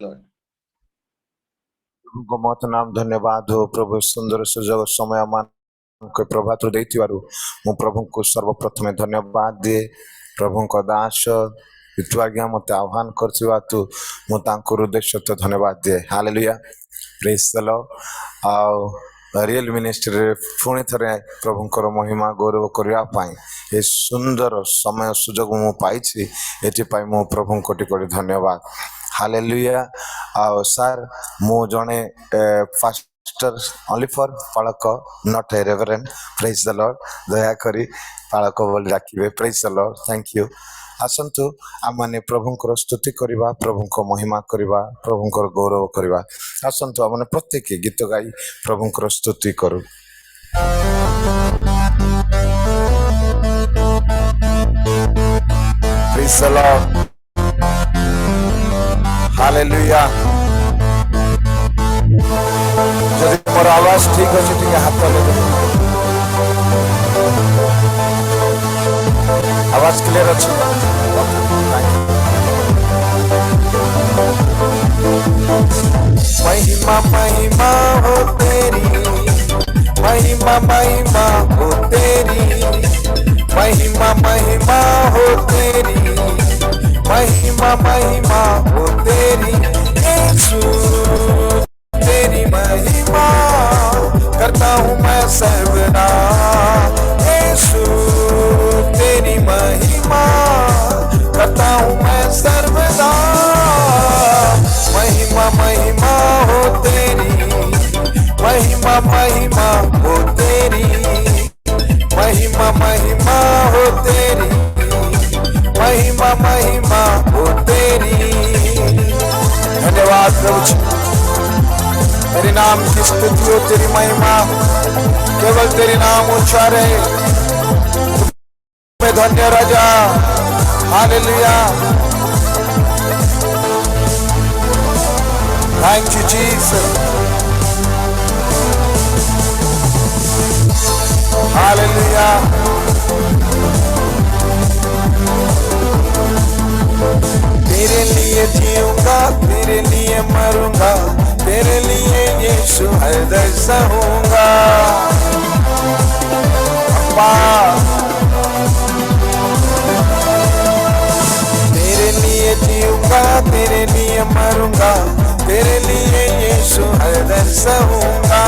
Lord. प्रभु मत नाम धन्यवाद हो प्रभु सुंदर सुजोग समय मान को प्रभात देथिबारु मु प्रभु को सर्वप्रथम धन्यवाद दिए प्रभु को दास इतु आज्ञा मत आह्वान करथिबा तु मु तांको हृदय सहित धन्यवाद दिए हालेलुया प्रेज द लॉर्ड आ रियल मिनिस्ट्री पुणी थरे प्रभुंकर महिमा गौरव करबा पाई ए सुंदर समय सुजोग मु पाइछि एति पाई मु प्रभु कोटि कोटि धन्यवाद हालेलुया सर मु जने पास्टर ओनली फॉर पालक not a reverend praise the Lord दया करी पालक बोली डाकिबे praise the Lord thank you आसंतु आमाने प्रभुंकर स्तुति करिबा प्रभुंकर महिमा करिबा प्रभुंकर गौरव करिबा आसंतु आमाने प्रत्येक गीत गाई प्रभुंकर स्तुति करू प्रेज द लॉर्ड हालेलुया जदि मोर आवाज ठीक अछि ठीक हाथ ले आवाज क्लियर अछि महिमा महिमा हो तेरी महिमा महिमा हो तेरी महिमा महिमा हो तेरी महिमा महिमा हो तेरी यीशु तेरी महिमा करता हूँ मैं सर्वदा यीशु तेरी महिमा करता हूँ मैं सर्वदा महिमा महिमा हो तेरी महिमा महिमा हो तेरी महिमा महिमा हो तेरी महिमा महिमा हो तेरी धन्यवाद प्रभु तेरे नाम की स्तुति हो तेरी महिमा केवल तेरी नाम उच्चारे मैं धन्य राजा hallelujah thank you Jesus hallelujah तेरे लिए जीऊंगा तेरे लिए मरूंगा तेरे लिए यीशु हृदय सहूंगा अप्पा तेरे लिए जीऊंगा तेरे लिए मरूंगा तेरे लिए यीशु हृदय सहूंगा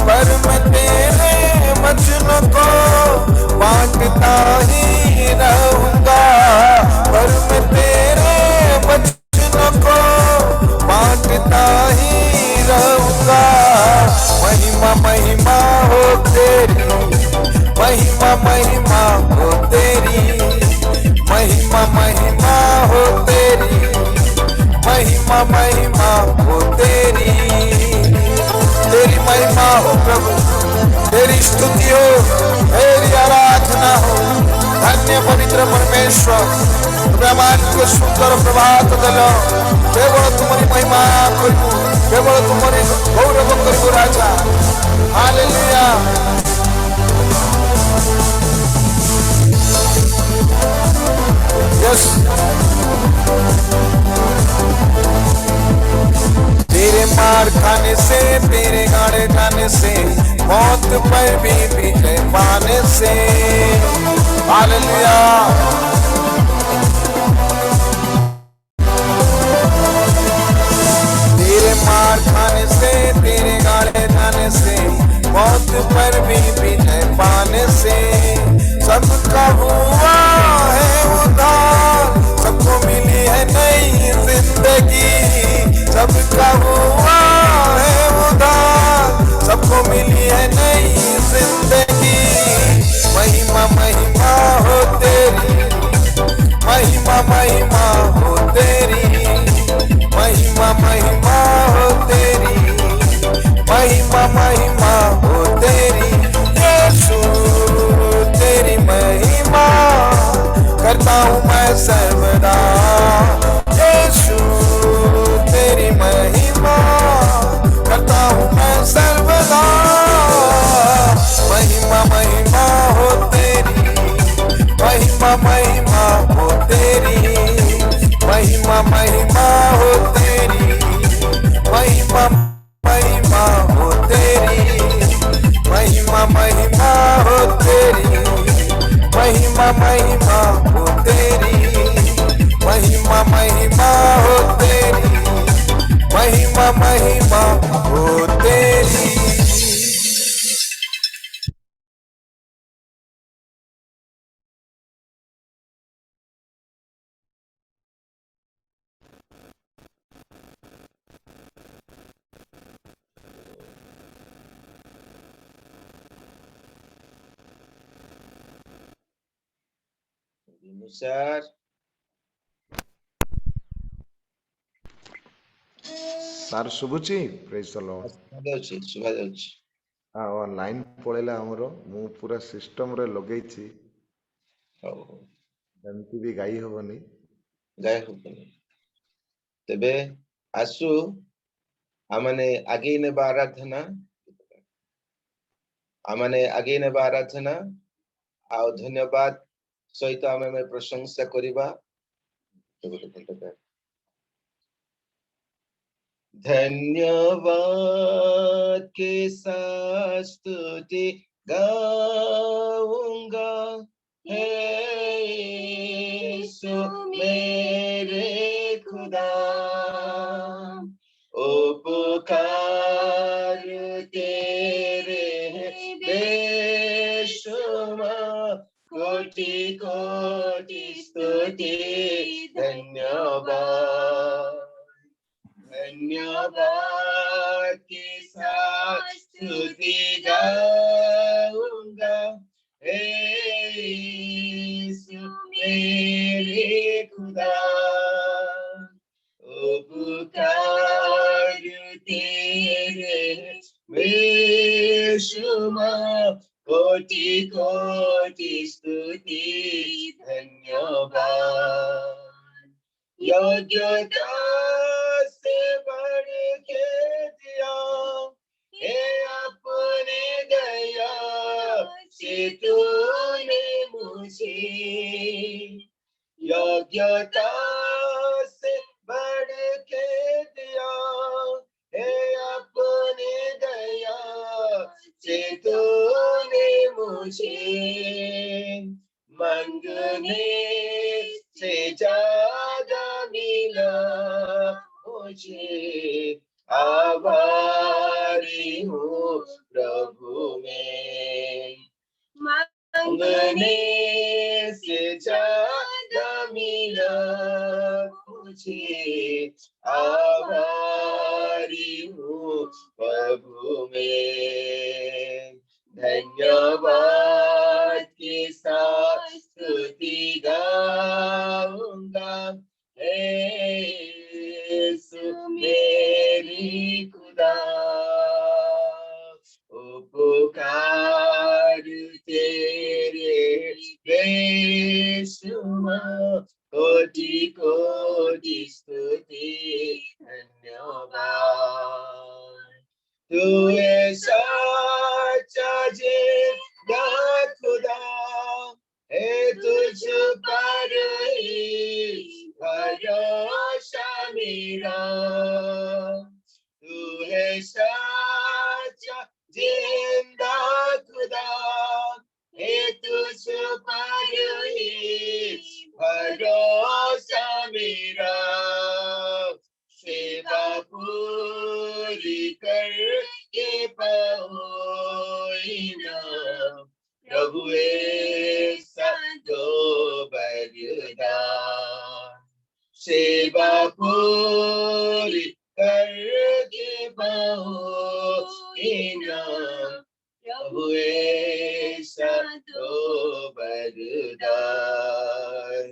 पर मैं तेरे वचन को बांटता ही रहूंगा पर मैं तेरे वचन को बांटता ही रहूंगा महिमा महिमा हो तेरी महिमा महिमा हो तेरी महिमा महिमा हो तेरी महिमा महिमा हो तेरी तेरी महिमा हो प्रभु तेरी स्तुति हो तेरी आराधना हो धन्य पवित्र परमेश्वर ब्रह्मांड को सुंदर प्रभात देलो केवल तुम्हारी महिमा करू केवल तुम्हारी गौरव करू राजा हालेलुया यस तेरे मार खाने से तेरे गाड़े खाने से मौत पर भी विजय पाने से हालेलुया तेरे मार खाने से तेरे गाड़े खाने से मौत पर भी विजय पाने से सबका हुआ है उद्धार सबको मिली है नई जिंदगी सबका हुआ है उद्धार सबको मिली है नई जिंदगी महिमा महिमा हो तेरी महिमा महिमा हो तेरी महिमा महिमा हो तेरी महिमा महिमा हो तेरी यीशु तेरी महिमा करता हूँ मैं सर्वदा यीशु तेरी महिमा करता हूँ मैं सर्वदा महिमा महिमा हो तेरी महिमा महिमा हो तेरी महिमा महिमा हो तेरी महिमा हो तेरी। सर सार शुभुची प्रेज द लॉर्ड। शुभा जाउछि हाँ लाइन पळेला हमरो मु पूरा सिस्टम रे लगेइछि एमती भी गाई हबनी गाय होतनी तेबे आसु आमने आगे नेबा आराधना आमने आगे नेबा आराधना आ धन्यवाद सहित आमे प्रशंसा करिबा। धन्यवाद के साथ स्तुति गाऊंगा हे यीशु मेरे खुदा। उपकार तेरे बेशुमार कोटि कोटि स्तुति धन्यवाद। धन्यवाद के साथ स्तुति गाऊंगा हे यीशु मेरे खुदा। उपकार तेरे बेशुमार कोटि कोटि स्तुति धन्यवाद। योग्यता से बढ़ के दिया हे अपने दया से तूने मुझे। योग्यता से बढ़ के दिया हे अपने दया से तूने मुझे। मांगने से ज्यादा मिला मुझे आभारी हूँ प्रभु में। मांगने से ज्यादा मिला मुझे आभारी हूँ प्रभु में। धन्यवाद के साथ स्तुति गाऊंगा हे यीशु मेरी खुदा। उपकार तेरे बेशुमार कोटि कोटि स्तुति धन्यवाद। तू है सच्चा जिंदा खुदा है तुझ पर ही भरोसा मेरा। तू है सच्चा जिंदा खुदा है तुझ पर ही भरोसा मेरा। सेवा पूरी करके पाओ इनाम प्रभु ऐसा दो बलिदान। सेवा पूरी करके पाओ इनाम प्रभु ऐसा दो बलिदान।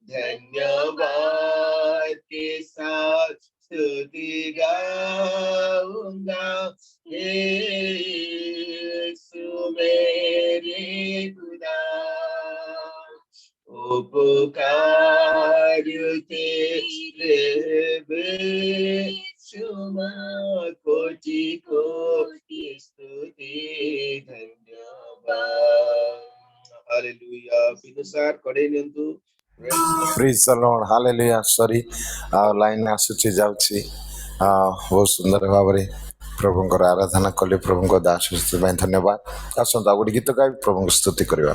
धन्यवाद के साथ स्तुति गाऊंगा हे यीशु मेरे खुदा। उपकार तेरे बेशुमार कोटि कोटि स्तुति धन्यवाद। हालेलुया। बिनुसार कड़े नियंतु। Praise the Lord hallelujah. Sorry line आसुची जाउची बहुत सुंदर भाव में प्रभुंकर आराधना कले प्रभुंक दास धन्यवाद। आसंता गोटे गीत गाई प्रभु स्तुति करवा।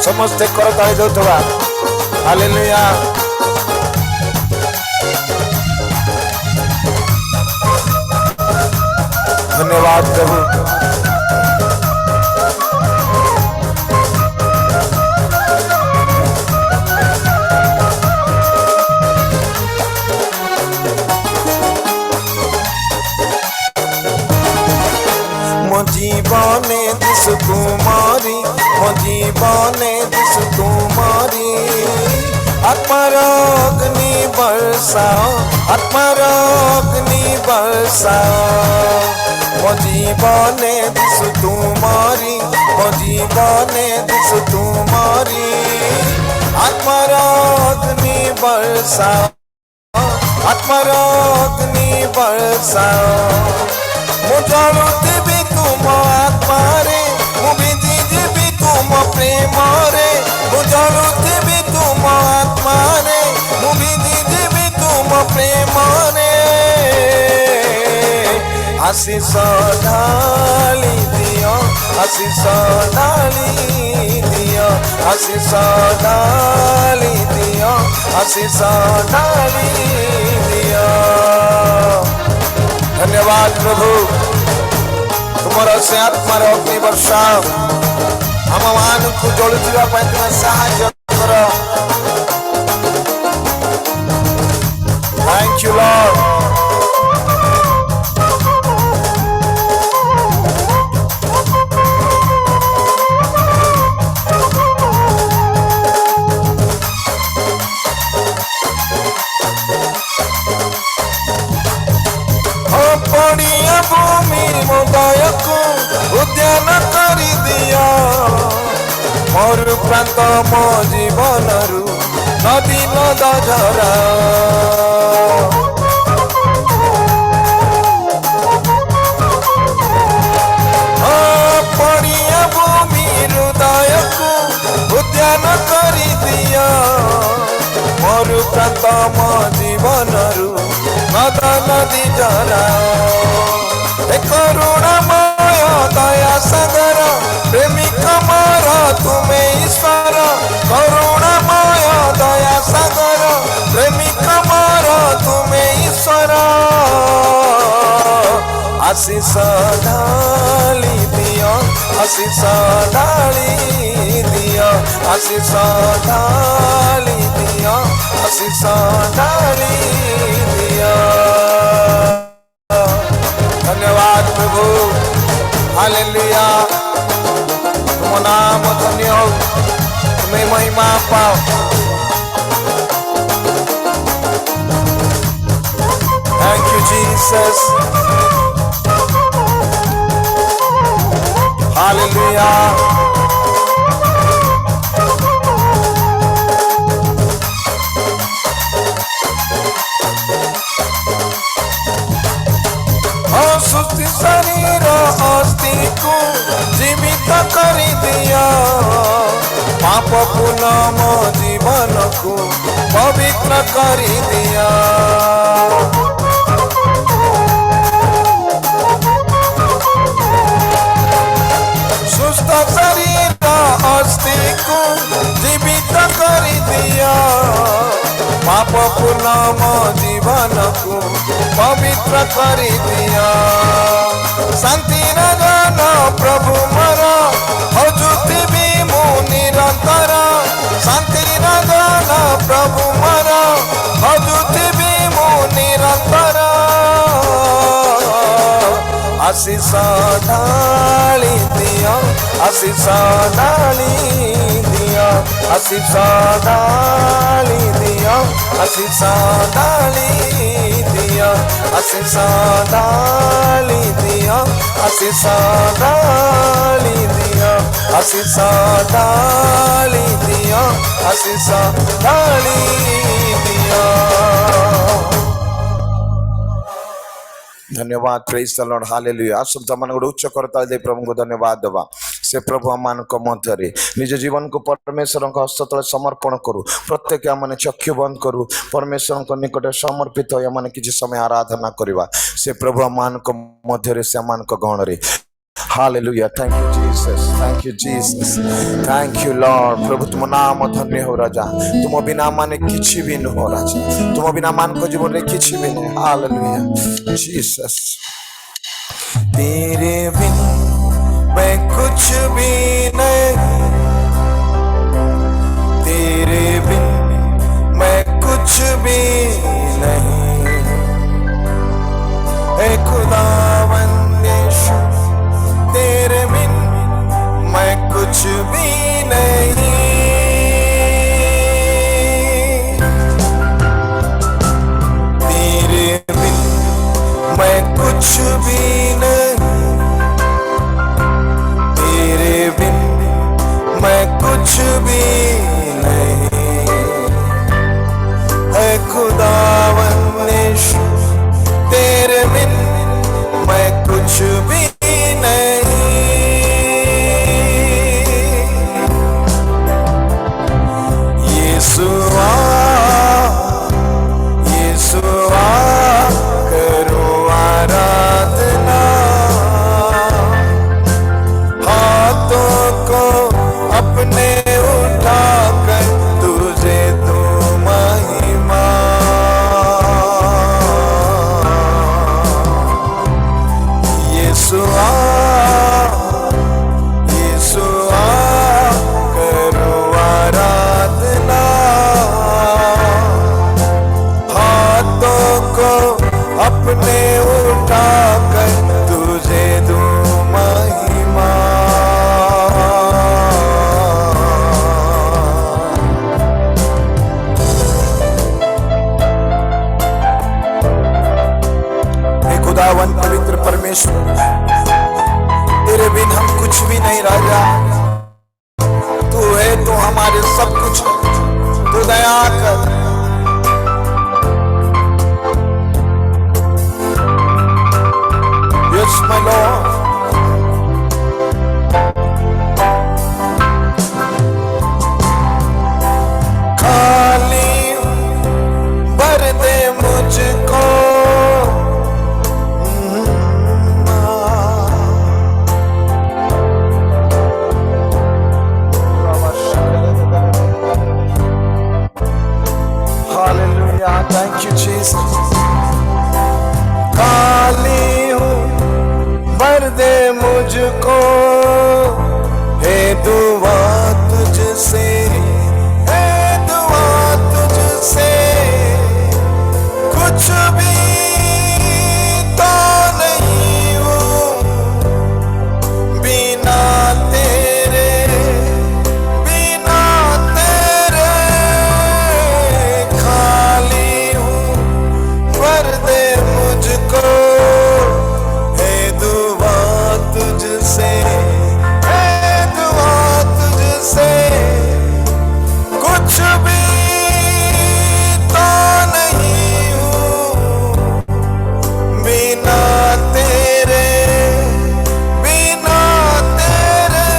समस्ते करताली दउथबा हालेलुया। धन्यवाद प्रभु। मो जीवने दिस तुम्हारी, मो जीवने दिस तुम्हारी, आत्मार अग्नि बरसाओ, आत्मार अग्नि बरसाओ। मो जीवने दिस तुम्हारी, मो जीवने दिस तुम्हारी, आत्मार अग्नि बरसाओ, आत्मार अग्नि बरसाओ। मु जलुथिबि तुम आत्मारे, मु भिजिजिबि तुम प्रेमरे, मु जलुथिबि तुम आत्मारे, मु भिजिजिबि तुम प्रेमरे। आशीष ढाली दियो, आशीष ढाली दियो, आशीष ढाली दियो, आशीष ढाली दियो। धन्यवाद प्रभु, तुमर से आत्मार अग्नि वर्षा आम मान को जलुवा तुम्हें साहाय्य कर। Thank you Lord. पड़िया भूमि मोदय को उद्यान कर दिया, मोर प्रांत मो जीवन रु नदी नद झरा। पड़िया भूमि हृदय को उद्यान कर दिया, मोर प्रांत मो जीवन रु नद नदी झरा। करुणामय दया सागर प्रेमिक मोर तुमे ईश्वर, करुणामय दया सागर प्रेमिक मोर तुमे ईश्वर। आशीष ढाली दियो, आशीष ढाली दियो, आशीष ढाली दियो, आशीष ढाली दियो। धन्यवाद प्रभु, हालेलुया। तुम नाम धन्य हो, तुम्हें महिमा पाओ। Thank you Jesus, hallelujah. सुस्ति शरीर अस्थि को जीवित कर दिया, पाप पूर्ण मो जीवन को पवित्र कर दिया। सुस्थ शरीर अस्थि को जीवित कर दिया, पाप पूर्ण मो जीवन को पवित्र कर दिया। शांति नगन प्रभु मोर हजुथिबि मु निरंतर, शांति नगन प्रभु मोर हजुथिबि मु निरंतर। आशीष ढाली दियो, आशीष ढाली दियो, आशीष ढाली दियो, आशीष ढाली दियो, आशीष ढाली दियो, आशीष ढाली दियो, आशीष ढाली दियो, आशीष ढाली दियो। धन्यवाद, प्रेज द लॉर्ड, हालेलुया। आसंता मन गोटे उच्च करता दे प्रभु को धन्यवाद देवा। से प्रभु आम मान मध्य निज जीवन को परमेश्वर हस्त तले समर्पण करू। प्रत्येक आम चक्षु बंद करू, परमेश्वर निकट समर्पित हो किसी समय आराधना करवा। से प्रभु आम मान मध्य से आम गहण hallelujah. Thank you Jesus, thank you Jesus, thank you Lord. प्रभु तुम नाम धन्य हो राजा, तुम बिना माने किछि भी न हो राजा, तुम बिना मान को जीवन रे किछि भी नहीं। Hallelujah Jesus. तेरे बिन मैं कुछ भी नहीं, तेरे बिन मैं कुछ भी नहीं, ऐ खुदावंद यीशु तेरे बिन मैं कुछ भी नहीं, तेरे बिन मैं कुछ भी नहीं, तेरे बिन मैं कुछ भी नहीं, है खुदावंद यीशु तेरे बिन मैं कुछ भी नहीं। यीशुआ यीशुआ करो आराधना, हाथों को अपने उठाकर तुझे दूं महिमा। यीशुआ यीशुआ करो आराधना, हाथों को अपने उठाकर तुझे दूं महिमा। हे खुदावन पवित्र परमेश्वर, तेरे बिन हम कुछ भी नहीं राजा, तू है तो हमारे सब कुछ है, तू दया कर। Yes, my Lord. खाली भर दे मुझको, हालेलुया, थैंक यू जीसस। खाली हूँ भर दे मुझको, हे दुआ तुझसे, हे दुआ तुझसे, कुछ भी तो नहीं हूँ बिना तेरे, बिना तेरे। खाली हूँ भर दे मुझको, हे दुआ तुझसे, हे दुआ तुझसे, कुछ भी तो नहीं हूँ बिना तेरे, बिना तेरे।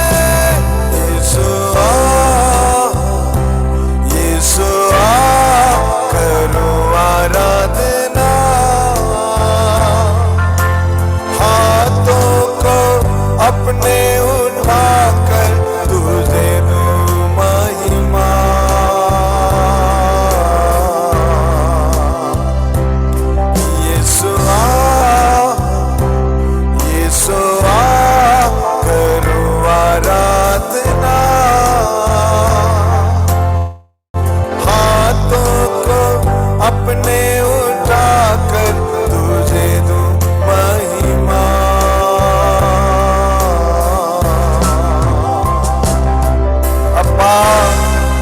यीशुआ यीशुआ करो आराधना, हाथों को अपने उठाकर तुझे दूं महिमा। यीशुआ यीशुआ करो आराधना, हाथों को अपने उठाकर तुझे दूं महिमा। अब्बा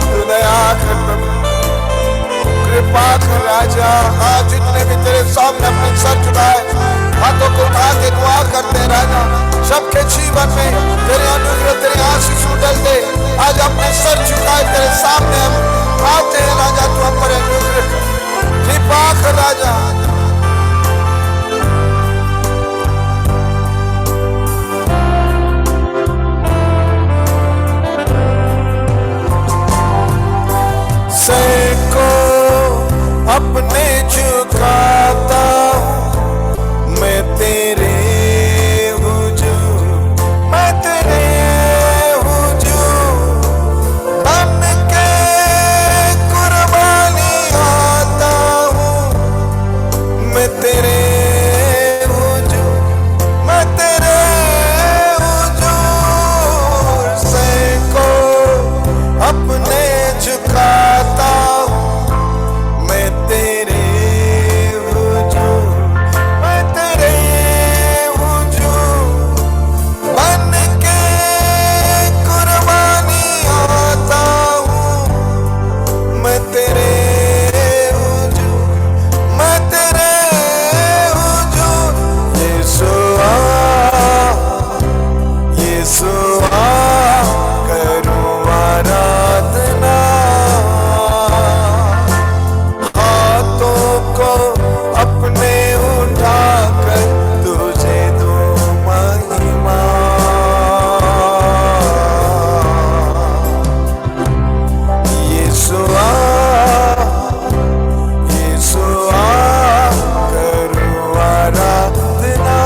तू दया कर, कृपा कर राजा। आज जितने भी तेरे सामने अपने सर झुकाए, हाथों को उठा के दुआ करते राजा, सबके जीवन में तेरे अनुग्रह, तेरे आशीष उड़लते। आज अपने सर झुकाए तेरे सामने हम आते हैं राजा, तू हम पर अनुग्रह कर, कृपा कर राजा। सर को अपने झुकाता हूँ मैं तेरे हुजूर, तेरे हुजूर, मैं तेरे हुजूर, यीशुआ यीशुआ करूं आराधना, हाथों को अपने उठाकर तुझे दूं महिमा। यीशुआ यीशुआ करूं आराधना,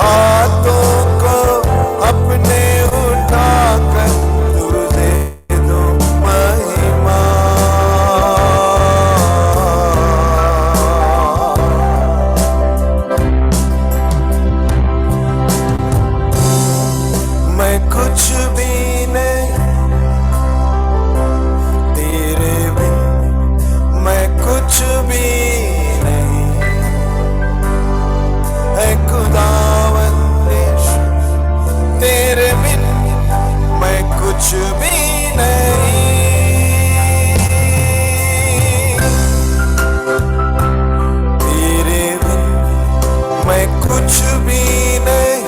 हाथों को अपने उठाकर तुझे दूं महिमा। मैं कुछ भी नहीं तेरे बिन, मैं कुछ भी नहीं है खुदावंद यीशु, तेरे बिन मैं कुछ भी नहीं, तेरे बिन मैं कुछ भी नहीं,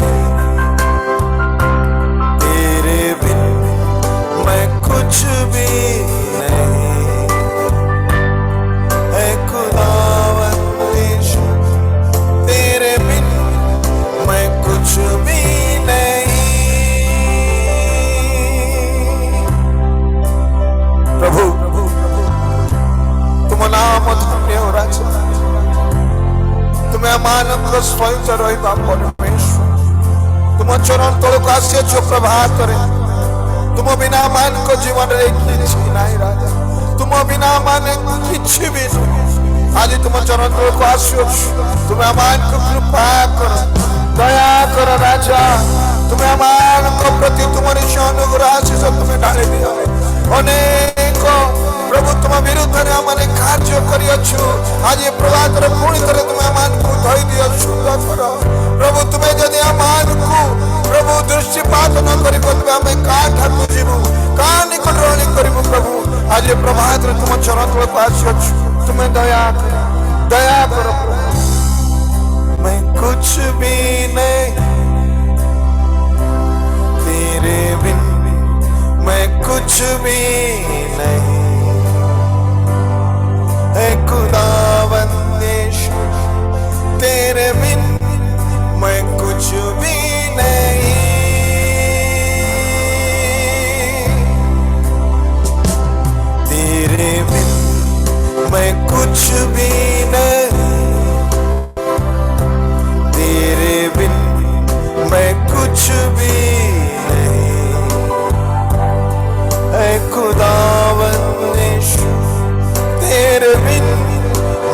तेरे बिन मैं कुछ भी नहीं है खुदावंद यीशु, तेरे बिन मैं कुछ भी नहीं। प्रभु तुम नाम धन्य हो राजा, तुम्हें ମାନଙ୍କର ସହିତ ରହିବା ପରମେଶ୍ୱର, ତୁମ ଚରଣ ତଳକୁ ଆସିଅଛୁ ପ୍ରଭାତ ରେ, ତୁମ ବିନା ମାନଙ୍କ ଜୀବନରେ କିଛି ନାହିଁ ରାଜା, ତୁମ ବିନା ମାନେ କିଛି ବି ନୁହେଁ। ଆଜି ତୁମ ଚରଣ ତଳକୁ ଆସିଅଛୁ, ତୁମେ ଆମମାନଙ୍କୁ କୃପା କର, ଦୟା କର ରାଜା, ତୁମେ ଆମମାନଙ୍କ ପ୍ରତି ତୁମର ଅନୁଗ୍ରହ ଆଶୀଷ ତୁମେ ଢାଳି ଦିଅ। ଅନେକ ପ୍ରଭୁ ତୁମ ବିରୁଦ୍ଧରେ ଆମେ କାର୍ଯ୍ୟ କରିଅଛୁ, ଆଜି ପ୍ରଭାତରେ ପୁଣି ଥରେ ତୁମେ ଆମମାନଙ୍କୁ ଧୋଇ ଦିଅ, ଶୁଦ୍ଧ କର ପ୍ରଭୁ। ତୁମେ ଯଦି ଆମମାନଙ୍କୁ ପ୍ରଭୁ ଦୃଷ୍ଟିପାତ ନ କରିବ, ତେବେ ଆମେ କାହାଠାକୁ ଯିବୁ, କାହା ନିକଟରେ କରିବୁ ପ୍ରଭୁ। ଆଜି ପ୍ରଭାତରେ ତୁମ ଚରଣ ତଳକୁ ଆସିଅଛୁ, ତୁମେ ଦୟା କର ପ୍ରଭୁ। मैं कुछ भी नहीं तेरे बिन, मैं कुछ भी नहीं है खुदावंद यीशु, तेरे बिन मैं कुछ भी नहीं, तेरे बिन मैं कुछ भी नहीं, तेरे बिन मैं कुछ भी नहीं है खुदावंद यीशु, तेरे बिन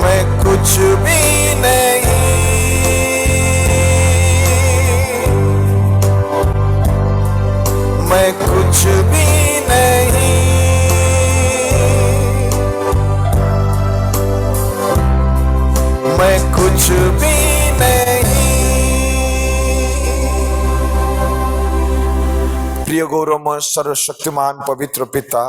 मैं कुछ भी नहीं, मैं कुछ भी नहीं, मैं कुछ भी नहीं। प्रिय गौरवमय सर्वशक्तिमान पवित्र पिता,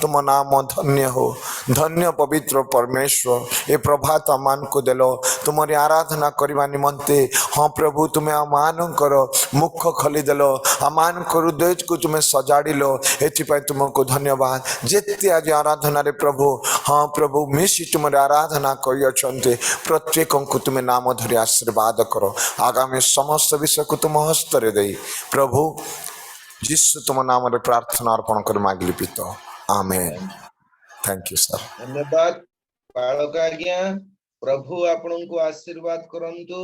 तुम नाम धन्य हो, धन्य पवित्र परमेश्वर। ए प्रभात आमान को देलो तुम्हारी आराधना करने निमंते। हाँ प्रभु, तुम्हें आमानकर मुख खोली देलो, आमान हृदय को तुम्हें सजाड़िलो, एथिपाई तुमको धन्यवाद। जेते आज आराधना रे प्रभु, हाँ प्रभु मिशी तुम्हारी आराधना करियछन्ते, प्रत्येक को तुम्हें नाम धरी आशीर्वाद करो। आगामी समस्त विषय को तुम हस्तरे दे प्रभु जिसु तुम नाम रे प्रार्थना अर्पण कर मागली पिता, आमेन। Thank you sir. धन्यवाद बालक आज्ञा। प्रभु आपनको आशीर्वाद करंतु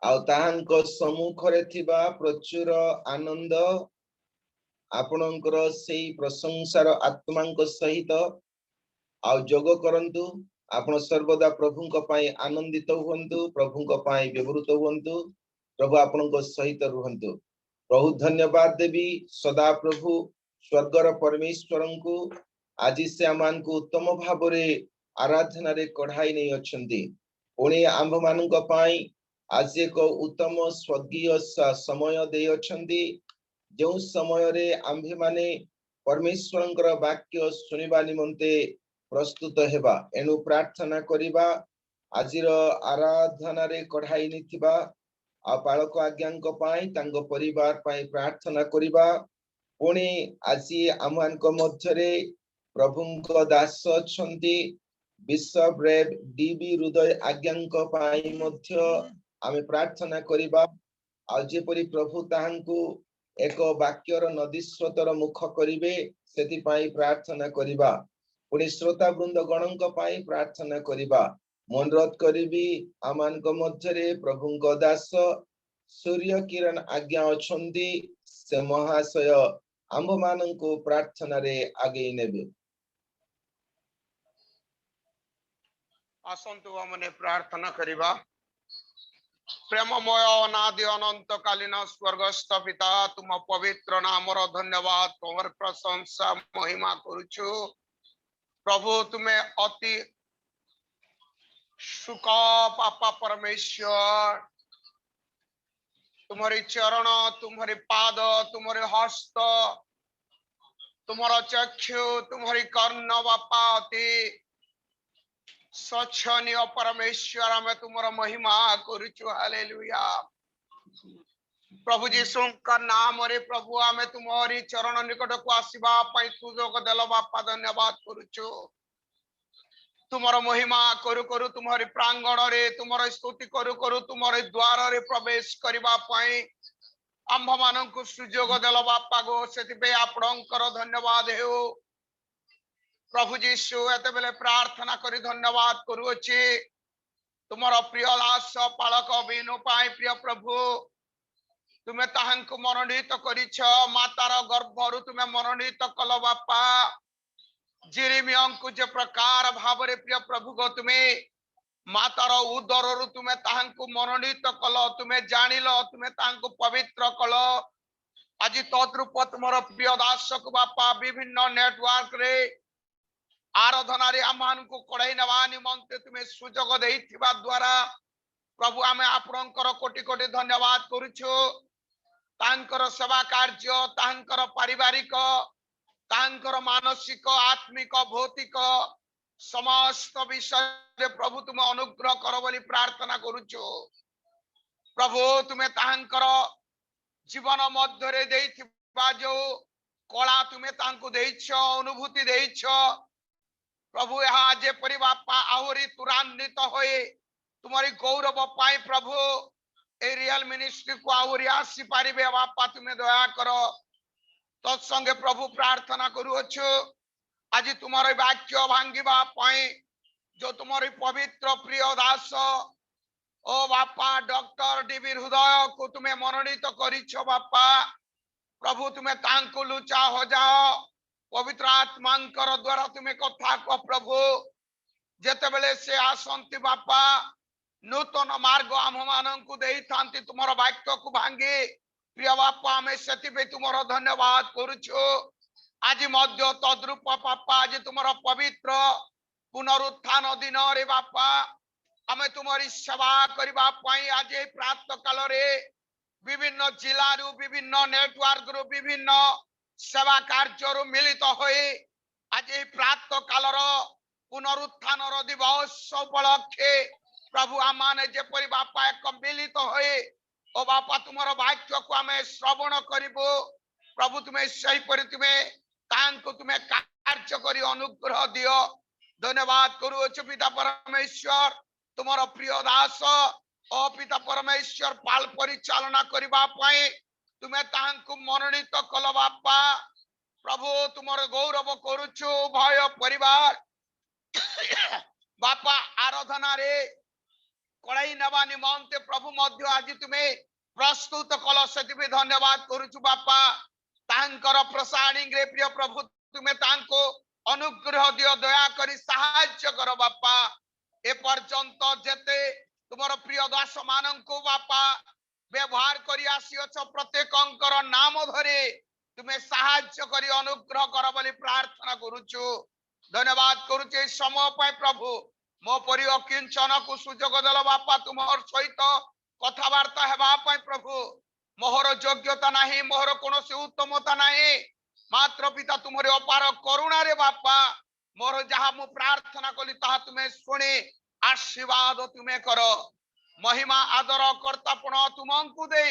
आ ताहांको सम्मुखरे थिबा प्रचुर आनंद आपणकर सेई प्रशंसार आत्मांक सहित आ जोग करंतु। आपण सर्वदा प्रभुंक पई आनंदित हुंतु, प्रभुंक पई व्यवहृत हुंतु, प्रभु आपणको सहित रुहंतु। बहुत धन्यवाद देवी सदा प्रभु स्वर्गर परमेश्वरंकु आज से आमान को उत्तम भावरे आराधना रे कढ़ाई नहीं अछंती। पुणी आंभ मानक पई आज एक उत्तम स्वर्गीय समय दे अछंती, जो समय रे आंभे माने परमेश्वरंकर वाक्य सुनिबा निमंते प्रस्तुत हेबा एनु प्रार्थना करिबा आजिर आराधना रे कढ़ाई निथिबा आ बालक आज्ञांक पाई तांको परिवार पाई प्रार्थना करिबा पुणी आजी आमानक मध्यरे प्रभुंक दास छंती बिशप रेव डीबी हृदय आज्ञांक पाई मध्य आमे प्रार्थना करिबा आ जेपरि प्रभु ताहांकु एक वाक्यर नदी स्रोतर मुख करिवे सेति पाई प्रार्थना करिबा पुणी श्रोता वृंद गणंक पाई प्रार्थना करिबा मनोरथ करिबी आमानक मध्यरे प्रभुंक दास सूर्य किरण आज्ञा अछंती से महाशय आंभ मानंको प्रार्थना रे आगे नेबे। आसंतु हमने प्रार्थना करिबा। प्रेममय अनादि अनंत कालीन स्वर्गस्थ पिता तुम पवित्र नामर धन्यवाद तुमर प्रशंसा महिमा करुछु प्रभु तुम्हें अति सुख पापा परमेश्वर तुम्हारी चरण तुम्हारी पाद तुम्हारे हस्त तुम्हारा चक्षु तुम्हारी कर्ण बापा अति स्वच्छनीय परमेश्वर हमें तुम्हारा महिमा करुछु हालेलुया प्रभु यीशु का नाम रे प्रभु हमें तुम्हारी चरण निकट को आसीबा पई सुजोग देल बापा धन्यवाद करुछु तुम्हारा महिमा करू करू तुम्हारी प्रांगण रे तुम्हारा स्तुति करू करू तुम्हारे द्वार रे प्रवेश करबा पई आंभ मानंकु सुजोग देल बापा गो सेति पे आपणकर धन्यवाद हेउ प्रभु यीशु एते बेले प्रार्थना करी धन्यवाद करूछि तुमर प्रिय दास पालक बिनु पाई प्रिय प्रभु तुमे ताहांकु मनोनीत करिछ मातार गर्भरु तुमे मनोनीत कल बापा जिरिमियंकु जे प्रकार भावरे प्रिय प्रभु गो तुमे मातार उदररु तुमे ताहांकु मनोनीत कल तुमे जानिल तुमे ताहांकु पवित्र कल आज तद्रूप तुमर प्रिय दास को बापा विभिन्न नेटवर्क रे आराधना रे आमान को कड़ाई नवा निमंते तुम्हें सुजोग देइथिबा द्वारा प्रभु आमे आपणकर कोटि कोटि धन्यवाद करूछु तांकर सेवा कार्य तांकर पारिवारिक तांकर मानसिक आत्मिक भौतिक समस्त विषय प्रभु तुम अनुग्रह कर बोली प्रार्थना करूछु प्रभु तुम्हें तांकर जीवन मध्य रे देइथिबा जो कला तुम्हें तांको देइछ अनुभूति देइछ प्रभु यहाँ जे परि बापा आहुरी तुरान्वित होए तुम्हारी गौरव पाए प्रभु ए रियल मिनिस्ट्री को आहुरी आसी पारिबे बापा तुम्हें दया करो तत्संगे प्रभु प्रार्थना करूछु आज तुम्हारे वाक्य भांगिबा पाए जो तुम्हारी पवित्र प्रिय दास ओ बापा डॉक्टर डीबी हृदय को तुम्हें मनोनीत करिछ बापा प्रभु तुम्हें तांको लुचा हो जाओ पवित्र आत्मांकर द्वारा तुम्हें कथा को प्रभु जेते बेले से आसंती बापा नूतन मार्ग आम मानंकु देई थांती तुमरो वाक्य को भांगी प्रिय बापा हमें सेति पे तुमरो धन्यवाद करूछु आज मध्य तद्रूप बापा आज तुमरो पवित्र पुनरुत्थान दिन रे बापा हमें तुम्हारी सेवा करबा पई आज प्रातः काल रे विभिन्न जिला रु विभिन्न नेटवर्क रु विभिन्न सेवा कार्य मिलित होए आज प्रातः कालर पुनरुत्थान दिवस उपलक्षे प्रभु आमाने जेपरि बापा एक मिलित होए ओ बापा तुमर वाक्य को आमे श्रवण करिबो प्रभु तुम्हें सही पर तुम्हें तांको तुम्हें कार्य करी अनुग्रह दियो धन्यवाद करूछु पिता परमेश्वर तुमर प्रिय दास ओ पिता परमेश्वर पाल परिचालना करबा पई तुम्हें तांको मनोनीत कल बापा प्रभु तुमर गौरव करूछु भय परिवार बापा आराधना रे कड़ाई नवा निमंते प्रभु मध्य आज तुम्हें प्रस्तुत कल सेति भी धन्यवाद करूछु बापा तांकर प्रसारिंग रे प्रिय प्रभु तुम्हें तांको अनुग्रह दियो दया करी सहाय्य करो बापा ए पर्यंत जेते तुमर प्रिय दास मानंको बापा व्यवहार करी आसीअछ प्रत्येक अंकर नाम धरे तुम्हें सहाय्य करी अनुग्रह कर बोली प्रार्थना करूछु धन्यवाद करूछु समय पाए प्रभु मो परिय किंचन को सुजोग देल बापा तुमर सहित कथबार्ता हेबा पाए प्रभु मोहर योग्यता नाही मोहर कोनोसी उत्तमता नाही मात्र पिता तुमरे अपार करुणा रे बापा मोर जहा मु प्रार्थना कली ताहा तुमे सुनी आशीर्वाद तुमे करो महिमा आदर कर्तापण तुमको दे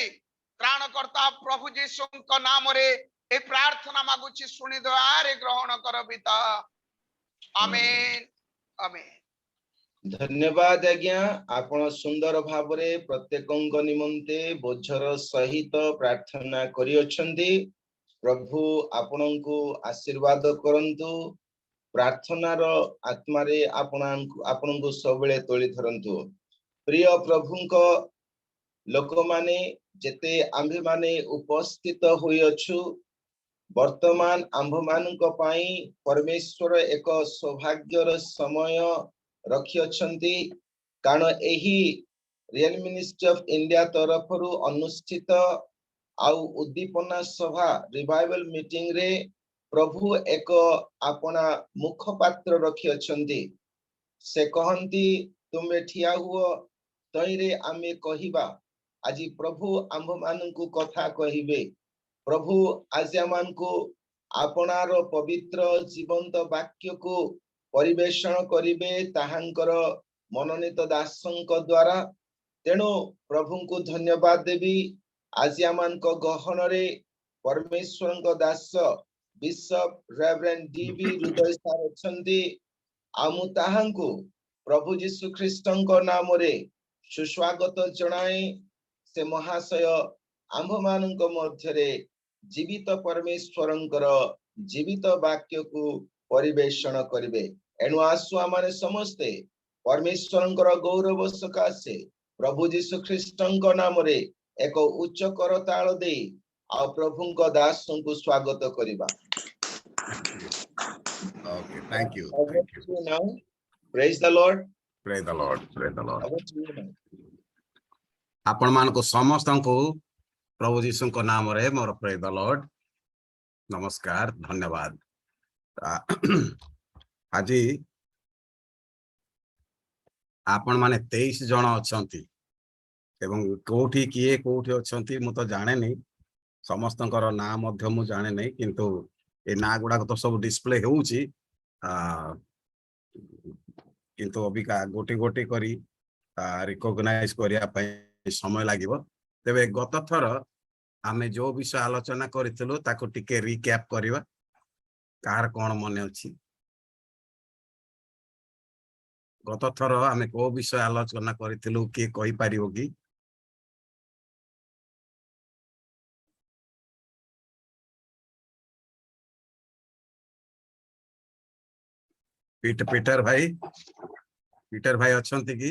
त्राणकर्ता प्रभु जीशु नाम रे ए प्रार्थना मागुची सुनी दयारे ग्रहण कर पिता आमेन आमेन। धन्यवाद आज्ञा आपण सुंदर भावरे प्रत्येकंग निमंते बोझर सहित प्रार्थना करि अछंती। प्रभु आपणको आशीर्वाद करंतु प्रार्थनार आत्मारे आपणको सबले तोली धरंतु। प्रिय प्रभुंको लोक माने जेते आम्भे माने उपस्थित होई अछु वर्तमान आम्भ मानक पई परमेश्वर एक सौभाग्यर समय रखी अछंती कारण एही रियल मिनिस्ट्री ऑफ इंडिया तरफरु अनुष्ठित आउ उद्दीपना सभा रिवाइवल मीटिंग रे प्रभु एक अपना मुखपात्र रखी अछंती। से कहंती तुमे ठिया हुओ तईरे आमे कहिबा आज प्रभु आम्भ मानकु कथा कहिबे। प्रभु आज आमको आपणार पवित्र जीवंत वाक्य को परिवेषण करिवे ताहांकर मनोनीत दासंक द्वारा। तेणु प्रभु को धन्यवाद देवी आज आमको गहन रे परमेश्वर दास बिशप रेवरेंड डीबी हृदय सार अछंती। आमु ताहांको प्रभु जीशु ख्रीष्टंक नाम रे सुस्वागत जणाए। से महाशय आम्भ मानक मध्य रे जीवित परमेश्वरंकर जीवित वाक्य को परिवेषण करिवे। एणु आसु आमाने समस्ते परमेश्वरंकर गौरव सकाशे प्रभु जीशु ख्रीष्टंक नाम रे एक उच्च करताल दे आ प्रभुंक दासों को स्वागत करिबा। Okay, thank you. Over Thank to you. you now. Praise the Lord. Praise the Lord. Praise the Lord. Over to you now. आपण मानको समस्तंको प्रभु जीशुଙ୍କ नामरे मोर प्रेज द लॉर्ड नमस्कार धन्यवाद। आज आपण माने 23 जन अछंती एवं कोठी किए कोठी अछंती मु तो जाने नहीं समस्तंकर नाम मध्य मु जाने नहीं किंतु ए ना गुडा तो सब डिस्प्ले होउची किंतु अबिका गोटी गोटी करी रिकॉग्नाइज करिया पई समय लागिबो। तेबे गत थर आमे जो विषय आलोचना करितलो ताको टिके रिकैप करिवा कार कोन मने अछि। गत थर आमे को विषय आलोचना करितलो के कहि पारिबो कि पीटर भाई अछंती कि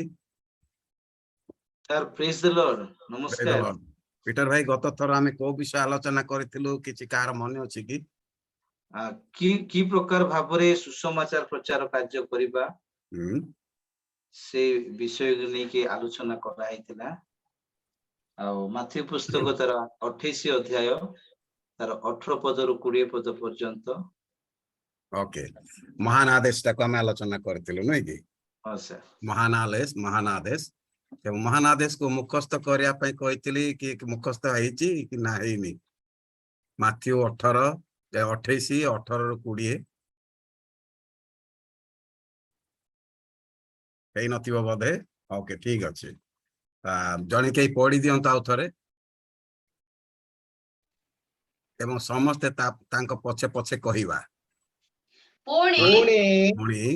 सर प्रेज द लॉर्ड नमस्कार। पीटर भाई गत थर आमे को विषय आलोचना करितलो किछि कार मने अछि कि की प्रकार भाबरे सुसमाचार प्रचार कार्य करिबा से विषय नै के आलोचना करा हैतिला। आ माथ्यू पुस्तक तर 28 अध्याय तर 18 पद रु 20 पद पर्यंत ओके महान आदेश तक आमे आलोचना करथिलु नै कि हां सर महान आदेश एवं महान आदेश को मुखस्त करिया पई कहितली कि मुखस्त हैची कि ना हैनी माथ्यू 18 28 18 रु 20 कई नथिबो बधे। ओके ठीक अछि जने के पढी दियंत आउ थरे एवं समस्ते तांको पछे पछे कहिबा पुणी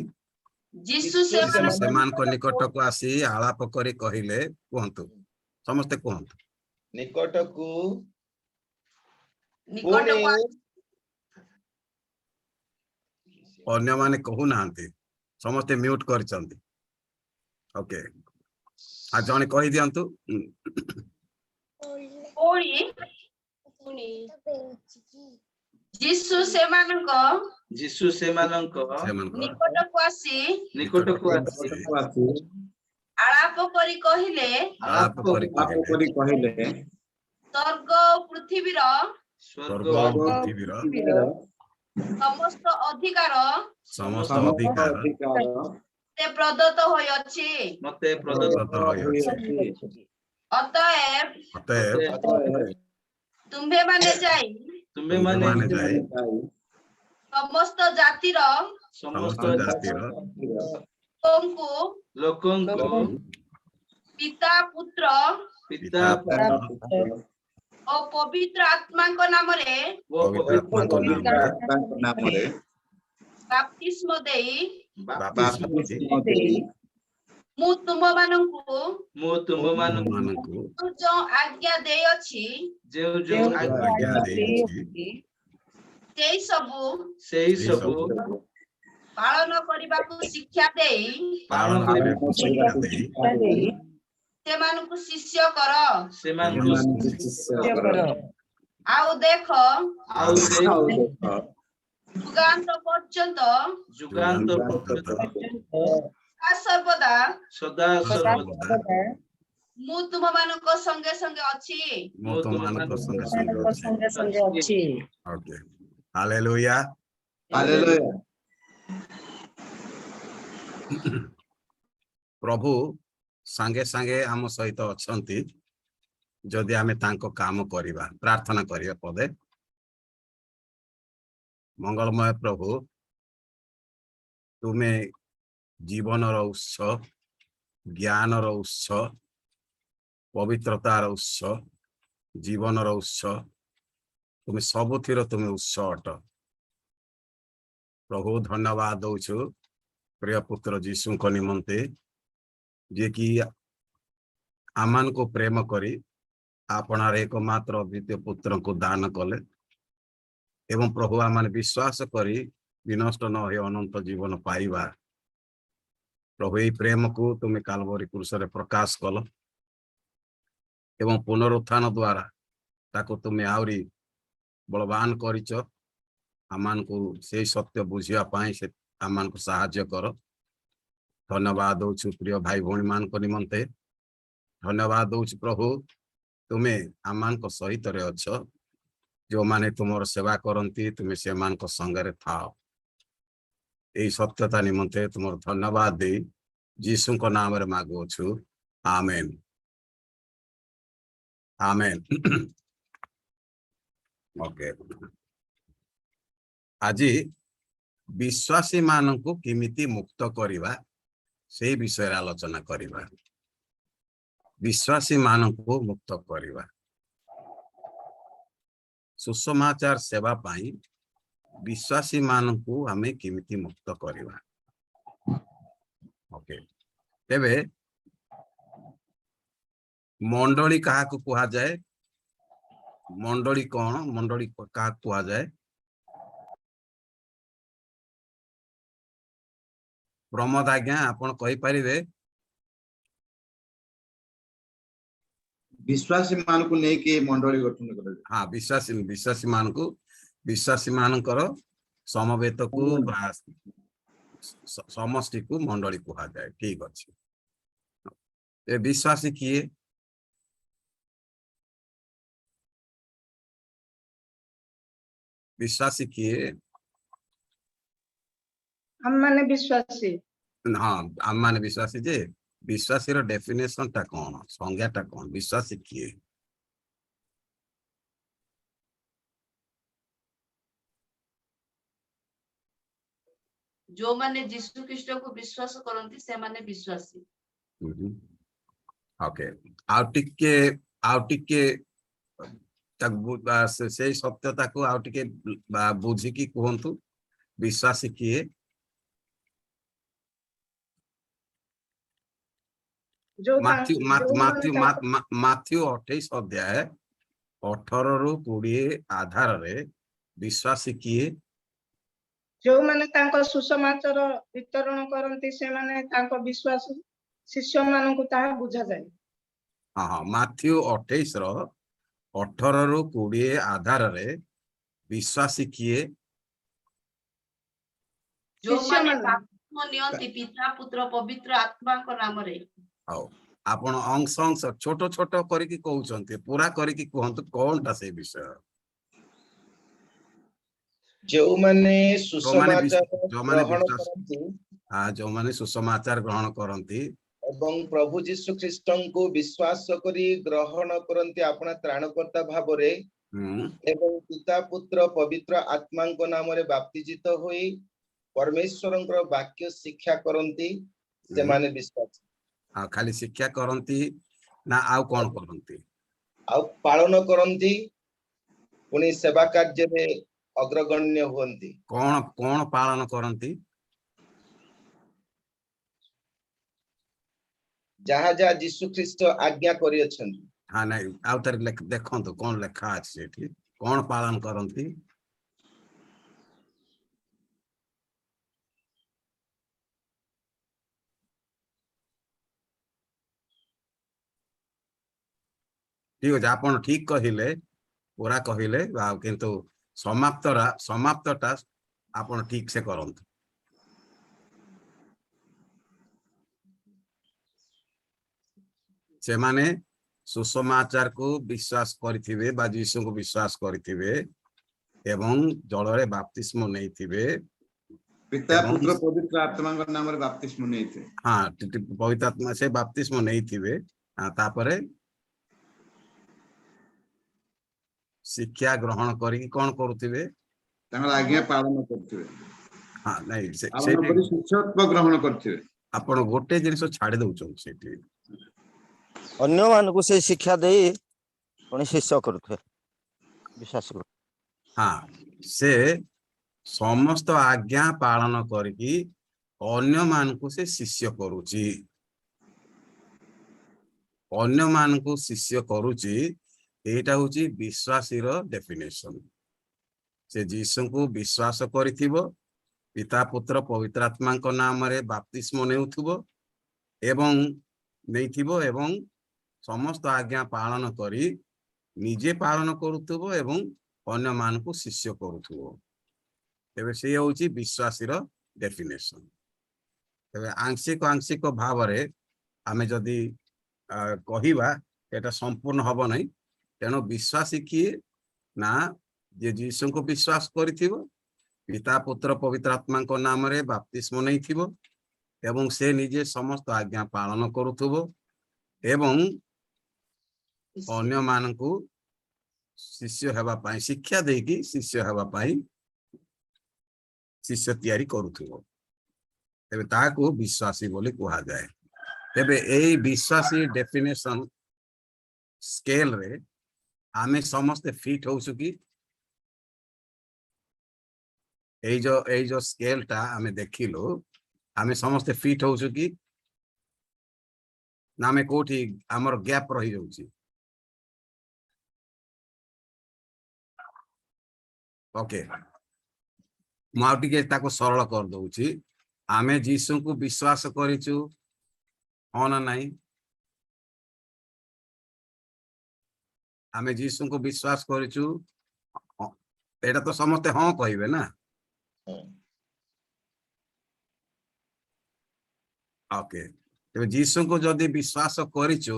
जीसु सेमान को निकट को आसी आलाप करी कहिले कहंतु समस्ते कहंतु निकट को अन्य माने कहू नांती समस्ते म्यूट करचंती। ओके आ जने कहि दियंतु जीसु सेमानंको निकट को आसी आलाप करी कहिले स्वर्ग पृथ्वीर समस्त अधिकार ते प्रदत्त होय अछि अतएव तुम्भे माने जाई ତୁମେ ତୁମେମାନେ ମାନେ ଯାଇ ସମସ୍ତ ଜାତିର ସମସ୍ତ ଜାତିର ଲୋକଙ୍କୁ ଲୋକଙ୍କୁ ପିତା ପୁତ୍ର ପିତା ପୁତ୍ର ଓ ପବିତ୍ର ଆତ୍ମାଙ୍କ ନାମରେ ଓ ପବିତ୍ର ଆତ୍ମାଙ୍କ ନାମରେ ବାପ୍ତିସ୍ମ ଦେଇ ବାପ୍ତିସ୍ମ ଦେଇ ମୁଁ ତୁମମାନଙ୍କୁ ମୁଁ ତୁମମାନଙ୍କୁ ଯୋଉ ଆଜ୍ଞା ଦେଇଅଛି ଯେଉଁ ଆଜ୍ଞା ଦେଇଛି ସେଇ ସେଇ ସବୁ ପାଳନ କରିବାକୁ ଶିକ୍ଷା ଦେଇ ପାଳନ ପାଳନ କରିବାକୁ ଶିକ୍ଷା ଦେଇ ସେମାନଙ୍କୁ ଶିଷ୍ୟ କର। ସେମାନଙ୍କୁ ଆଉ ଦେଖ ଆଉ ଯୁଗାନ୍ତ ପର୍ଯ୍ୟନ୍ତ ଯୁଗାନ୍ତ ସର୍ବଦା ସଦା ସର୍ବଦା ମୁଁ ତୁମମାନଙ୍କ ସଙ୍ଗେ ସଙ୍ଗେ ଅଛି। ମୁଁ ତୁମମାନଙ୍କ ସଙ୍ଗେ ଅଛି। Okay hallelujah. ପ୍ରଭୁ ସାଙ୍ଗେ ସାଙ୍ଗେ ଆମ ସହିତ ଅଛନ୍ତି ଯଦି ଆମେ ତାଙ୍କ କାମ କରିବା, ପ୍ରାର୍ଥନା କରିବା। ପଦେ ମଙ୍ଗଳମୟ ପ୍ରଭୁ, ତୁମେ ଜୀବନର ଉତ୍ସ, ଜ୍ଞାନର ଉତ୍ସ, ପବିତ୍ରତାର ଉତ୍ସ, ଜୀବନର ଉତ୍ସ, ତୁମେ ସବୁଥିର ତୁମେ ଉତ୍ସ ଅଟ। ପ୍ରଭୁ ଧନ୍ୟବାଦ ଦଉଛୁ ପ୍ରିୟ ପୁତ୍ର ଯୀଶୁଙ୍କ ନିମନ୍ତେ, ଯେ କି ଆମମାନଙ୍କୁ ପ୍ରେମ କରି ଆପଣାର ଏକମାତ୍ର ଦ୍ୱିତୀୟ ପୁତ୍ରଙ୍କୁ ଦାନ କଲେ ଏବଂ ପ୍ରଭୁ ଆମମାନେ ବିଶ୍ୱାସ କରି ବିନଷ୍ଟ ନ ହୋଇ ଅନନ୍ତ ଜୀବନ ପାଇବା। ପ୍ରଭୁ ଏହି ପ୍ରେମକୁ ତୁମେ କାଲବରୀ କ୍ରୁଶରେ ପ୍ରକାଶ କଲ ଏବଂ ପୁନରୁତ୍ଥାନ ଦ୍ୱାରା ତାକୁ ତୁମେ ଆହୁରି ବଳବାନ କରିଛ। ଆମମାନଙ୍କୁ ସେଇ ସତ୍ୟ ବୁଝିବା ପାଇଁ ସେ ଆମମାନଙ୍କୁ ସାହାଯ୍ୟ କର। ଧନ୍ୟବାଦ ଦଉଛୁ ପ୍ରିୟ ଭାଇ ଭଉଣୀ ମାନଙ୍କ ନିମନ୍ତେ। ଧନ୍ୟବାଦ ଦଉଛୁ ପ୍ରଭୁ, ତୁମେ ଆମମାନଙ୍କ ସହିତରେ ଅଛ। ଯେଉଁମାନେ ତୁମର ସେବା କରନ୍ତି ତୁମେ ସେମାନଙ୍କ ସଙ୍ଗରେ ଥାଅ। ଏହି ସତ୍ୟତା ନିମନ୍ତେ ତୁମର ଧନ୍ୟବାଦ ଦେଇ ଯୀଶୁଙ୍କ ନାମରେ ମାଗୁଅଛୁ, ଆମେନ ଆମେନ। ଓକେ, ଆଜି ବିଶ୍ୱାସୀ ମାନଙ୍କୁ କେମିତି ମୁକ୍ତ କରିବା ସେଇ ବିଷୟରେ ଆଲୋଚନା କରିବା। ବିଶ୍ୱାସୀ ମାନଙ୍କୁ ମୁକ୍ତ କରିବା। ସୁସମାଚାର ସେବା ପାଇଁ ବିଶ୍ୱାସୀ ମାନଙ୍କୁ ଆମେ କେମିତି ମୁକ୍ତ କରିବା। ଓକେ, ତେବେ ମଣ୍ଡଳୀ କାହାକୁ କୁହାଯାଏ? ମଣ୍ଡଳୀ କଣ? ମଣ୍ଡଳୀ କାହାକୁ କୁହାଯାଏ? ପ୍ରମୋଦ ଆଜ୍ଞା ଆପଣ କହିପାରିବେ? ବିଶ୍ୱାସୀ ମାନଙ୍କୁ ନେଇକି ମଣ୍ଡଳୀ ଗଠନ କରାଯାଏ। ହଁ, ବିଶ୍ୱାସୀ ମାନଙ୍କର ସମବେତକୁ ବା ସମଷ୍ଟିକୁ ମଣ୍ଡଳୀ କୁହାଯାଏ। ଠିକ ଅଛି। ଏ ବିଶ୍ୱାସୀ କିଏ? ବିଶ୍ୱାସୀ କିଏ? ଆମମାନେ ବିଶ୍ୱାସୀ। ହଁ, ଆମମାନେ ବିଶ୍ୱାସୀ, ଯେ ବିଶ୍ୱାସୀର ଡେଫିନେସନ ଟା କଣ? ସଂଜ୍ଞା ଟା କଣ? ବିଶ୍ୱାସୀ କିଏ? ଯୋଉମାନେ ଯୀଶୁ ଖ୍ରୀଷ୍ଟକୁ ବିଶ୍ୱାସ କରନ୍ତି ସେମାନେ ବିଶ୍ୱାସୀ। ଓକେ, ଆଉ ଟିକେ ସେଇ ସତ୍ୟତାକୁ ଆଉ ଟିକେ ବୁଝିକି କୁହନ୍ତୁ। ବିଶ୍ୱାସୀ କିଏ? ମାଥ୍ୟୁ 28 ଅଧ୍ୟାୟ 18ରୁ 20 ଆଧାରରେ ବିଶ୍ୱାସୀ କିଏ? ଯୋଉମାନେ ତାଙ୍କ ସୁସମାଚାର ବିତରଣ କରନ୍ତି ସେମାନେ ତାଙ୍କ ବିଶ୍ୱାସ ଶିଷ୍ୟମାନଙ୍କୁ ତାହା ବୁଝାଯାଏ। ହଁ, ମାଥ୍ୟୁ 28ର 18ରୁ 20 ଆଧାରରେ ବିଶ୍ୱାସୀ କିଏ? ଯୋଉମାନେ ବାପ୍ତିସ୍ମ ନିଅନ୍ତି ପିତା ପୁତ୍ର ପବିତ୍ର ଆତ୍ମାଙ୍କ ନାମରେ। ହଉ, ଆପଣ ଅଂଶ ଛୋଟ ଛୋଟ କରିକି କହୁଛନ୍ତି, ପୁରା କରିକି କୁହନ୍ତୁ କଣଟା ସେଇ ବିଷୟ। ଯେଉଁମାନେ ସୁସମାଚାର ଗ୍ରହଣ କରନ୍ତି ଏବଂ ପ୍ରଭୁ ଯୀଶୁ ଖ୍ରୀଷ୍ଟଙ୍କୁ ବିଶ୍ୱାସ କରି ଗ୍ରହଣ କରନ୍ତି ଆପଣା ତ୍ରାଣକର୍ତ୍ତା ଭାବରେ, एवं पिता पुत्र पवित्र आत्माଙ୍କ नामରେ ବାପ୍ତିଜିତ ହୋଇ परमेश्वरଙ୍କର वाक्य शिक्षा करନ୍ତି ସେମାନେ विश्वास आ खाली शिक्षा करती ना आउ कौन करती ଆଉ ପାଳନ କରନ୍ତି ପୁଣି सेवा କାର୍ଯ୍ୟରେ अग्रगण्य हुଅନ୍ତି कौन कौन पालन करती ଯାହା ଯାହା ଯୀଶୁ ଖ୍ରୀଷ୍ଟ आज्ञा କରିଅଛନ୍ତି हाँ नहीं आउ तार देखो तो कौन लेखा अच्छे कौन पालन करती ठीक अच्छे आप ठीक कहले पूरा कहले किंतु समाप्तटा आपण ठीक से करंतु से माने सुसमाचार को विश्वास करिथिबे बा यीशु को विश्वास करिथिबे एवं जलरे बाप्तिस्म नैथिबे पिता पुत्र पवित्र आत्माଙ୍କ नामରେ ବାପ୍ତିସ୍ମ ନେଇଥିଲେ हाँ पवित्र आत्मा से बाप्तिस्म नैथिबे तापरे शिक्षा ग्रहण करी कौन करुथिबे ତାଙ୍କର आज्ञा पालन କରୁଥିବେ हाँ नहीं से ପାଳନ କରି ଶିକ୍ଷତ୍ଵ ଗ୍ରହଣ କରୁଥିବେ आपण गोटे जिनिस छाड़ी दउछन सेठी अन्य मानकु से शिक्षा दे पुणी शिष्य करुथे विश्वास करू हाँ से समस्त आज्ञा पालन करी अन्य मानकु से शिष्य करूची अन्य मानकु शिष्य करूची एटा होची विश्वासीर डेफिनेशन से यीशु को विश्वास करिथिबो पिता पुत्र पवित्र आत्माଙ୍କ नामରେ ବାପ୍ତିସ୍ମ ନେଉଥିବ ଏବଂ ନେଇଥିବ ଏବଂ ସମସ୍ତ आज्ञा पालन करी निजे पालन करुथिबो एवं अन्य मानकु शिष्य करुथिबो तेबे से होची विश्वासीर डेफिनेशन तेबे आंशिक आंशिक भाव रे आमे जदी कहिबा एटा संपूर्ण हबो नै तेनो विश्वासी किए ना जे यीशु को विश्वास करिथिबो पिता पुत्र पवित्र आत्माଙ୍କ नामରେ ବାପ୍ତିସ୍ମ ନେଇଥିବ ଏବଂ से निजे समस्त आज्ञा पालन करुथिबो एवं अन्य मानकु शिष्य हेबा पाई शिक्षा देकी शिष्य हेबा पाई शिष्य तैयारी करुथिबो तेबे ताको विश्वासी बोली कहा जाए तेबे एई विश्वासी डेफिनेशन स्केल रे आमे समस्त फिट होसु की एई जो स्केल टा आमे देखिलो आमे समस्त फिट होसु की ना आमे कोठी हमर गैप रही जाउची ओके माउटी के ताको सरल कर दउची आमे यीशु को विश्वास करिचु हो ना नहीं आमे यीशु को विश्वास करिचु एटा तो समस्त हाँ कहिबे ना ओके तो यीशु को जदी विश्वास करिचु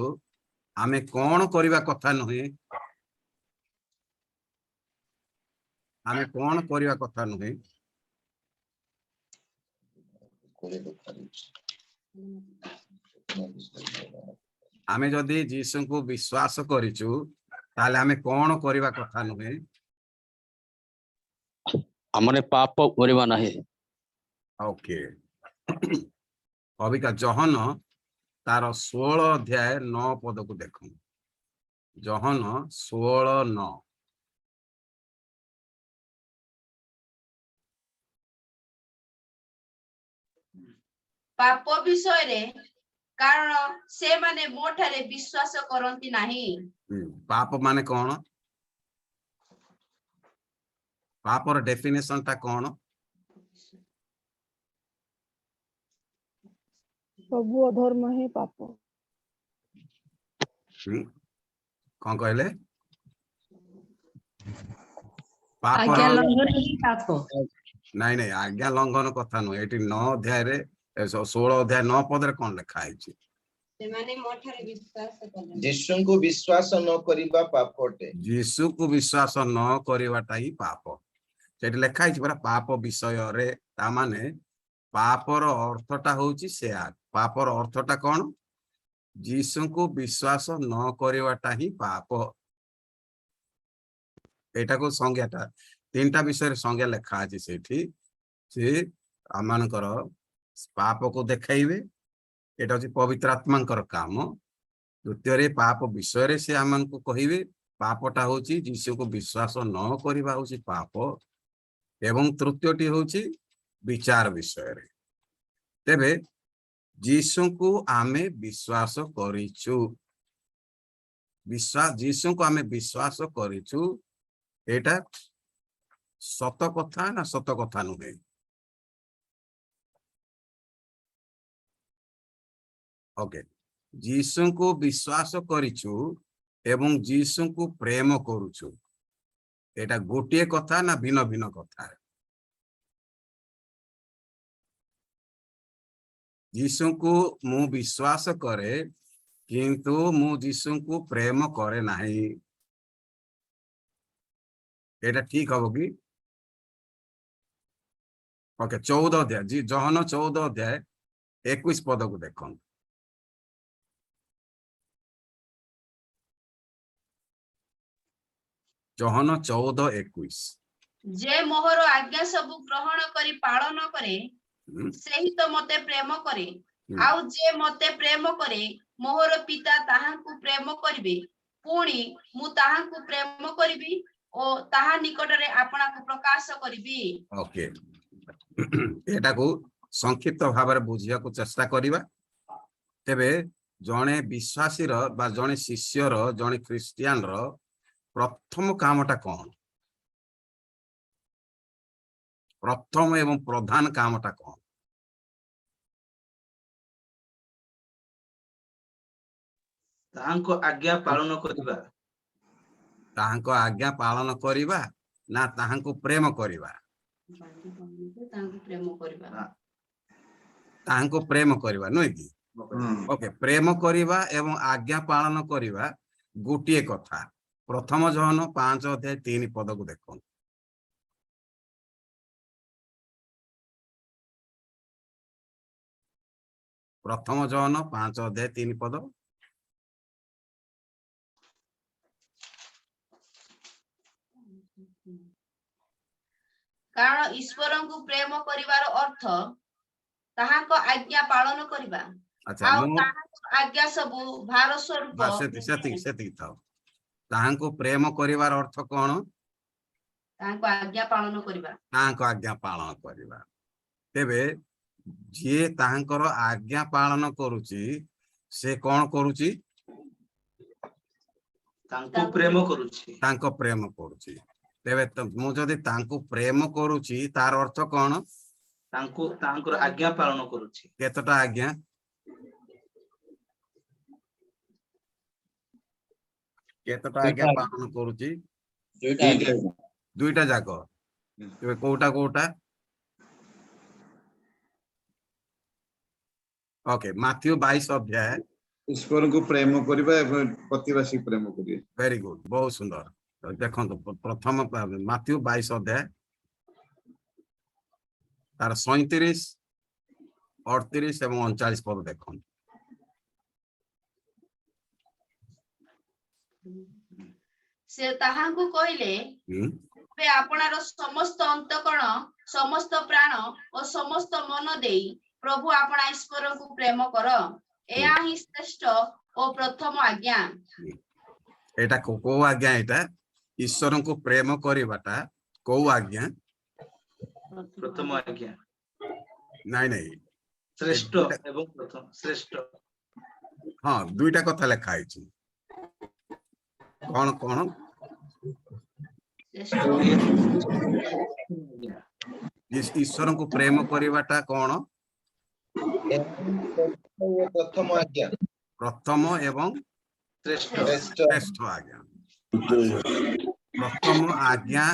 आमे कोन करिवा कथा नहे आमे कोन करिवा कथा नहे आमे जदी यीशु को विश्वास करिचु ताले आमे कोन करिवा कथा नहे हमने पाप करिवा नाही ओके अबिका जहन तार 16 अध्याय 9 पद को देखो जहन 16:9 पाप विषय रे कारण से माने मोठारे विश्वास करंती नाही पाप माने कौन पापर डेफिनेशन ता कौन सब अधर्म है पाप कौन कहले आज्ञा लंघन ही पाप नहीं नहीं आज्ञा लंघन कथा नु एटी 9 अध्याय रे 16 अध्याय 9 पद रे कौन लिखा है से माने मोठारे विश्वास करंती यीशु को विश्वास न करिबा पाप अटे यीशु को विश्वास न करिवाटा ही पाप सेठी लिखा है परा पाप विषय रे ता माने पापर अर्थटा होची से पापर अर्थटा कौन यीशु को विश्वास न करिवाटा ही पाप एटा को संज्ञाटा तीनटा विषय संज्ञा लिखा अछि सेठी से आमानकर पाप को देखाइबे एटा अछि पवित्र आत्मांकर काम द्वितीय रे पाप विषय रे से आमान को कहिबे पापटा होची जीसु को विश्वास न करिबा होची पाप एवं तृतीयटी होची विचार विषय रे तेबे जीसु को आमे विश्वास करिछु विश्वास जीसु को आमे विश्वास करिछु एटा सत कथा ना सत कथा नुहे ओके जीसु को विश्वास करिछु एवं जीसु को प्रेम करुछु एटा गोटे कथा ना भिन्न भिन्न कथा जीसु को मु विश्वास करे किंतु मु जीसु को प्रेम करे नाही एटा ठीक हबो कि ओके 14 अध्याय जी जहन 14 अध्याय 21 पद को देखन जहन 14:21 जे मोहर आज्ञा सब ग्रहण करी पालन करे सेही तो मते प्रेम करे आउ जे मते प्रेम करे मोहर पिता ताहांकु प्रेम करिवे पुणी मु ताहांकु प्रेम करिवी ओ ताहा निकटरे आपना को प्रकाश करिवी ओके एटा को संक्षिप्त भाव में बुझिया को चेष्टा करिवा तेबे जणे विश्वासी रो बा जणे शिष्य रो जणे क्रिश्चियन रो प्रथम कामटा कौन प्रथम एवं प्रधान कामटा कौन ताहांको आज्ञा पालन करिबा ताहांको आज्ञा पालन करिबा ना ताहांको प्रेम करिबा ताहांकु प्रेम करिबा ताहांको प्रेम करिबा नुहे कि ओके प्रेम करिबा एवं आज्ञा पालन करिबा गोटिए कथा प्रथम जहन 5:3 पद को देखो प्रथम जहन 5:3 पद कारण ईश्वर को प्रेम करिवार अर्थ ताहांको आज्ञा पालन करिबा अच्छा आउ ताहांको आज्ञा सब भार स्वरूप सेति थाओ ताहांको प्रेम करिवार अर्थ कोन ताहांको आज्ञा पालन करिबा ताहांको आज्ञा पालन करिबा तेबे जे ताहांकर आज्ञा पालन करूची से कोन करूची तांको प्रेम करूची तांको प्रेम करूची तेबे मु जदी तांको प्रेम करूची तार अर्थ कोन तांको तांकर आज्ञा पालन करूची केतटा आज्ञा केतटा आज्ञा पालन करूची दुईटा जाको तेबे कोटा कोटा ओके माथ्यू 22 अध्याय ईश्वर को प्रेम करिबा एवं प्रतिवासी प्रेम करिए वेरी गुड बहुत सुंदर देखो प्रथम माथ्यू 22 अध्याय तार 37 38 एवं 39 पद देखो से ताहांकु कहिले बे आपनार समस्त अंतकरण समस्त प्राण और समस्त मन देई प्रभु आपना ईश्वर को प्रेम कर एया ही श्रेष्ठ और प्रथम आज्ञा एटा को आज्ञा एटा ईश्वर को प्रेम करिबाटा को आज्ञा प्रथम आज्ञा नहीं नहीं श्रेष्ठ एवं प्रथम श्रेष्ठ हाँ दुईटा कथा लिखा है कौन कौन ईश्वर को प्रेम करिबाटा कौन प्रथम आज्ञा प्रथम एवं श्रेष्ठ आज्ञा प्रथम आज्ञा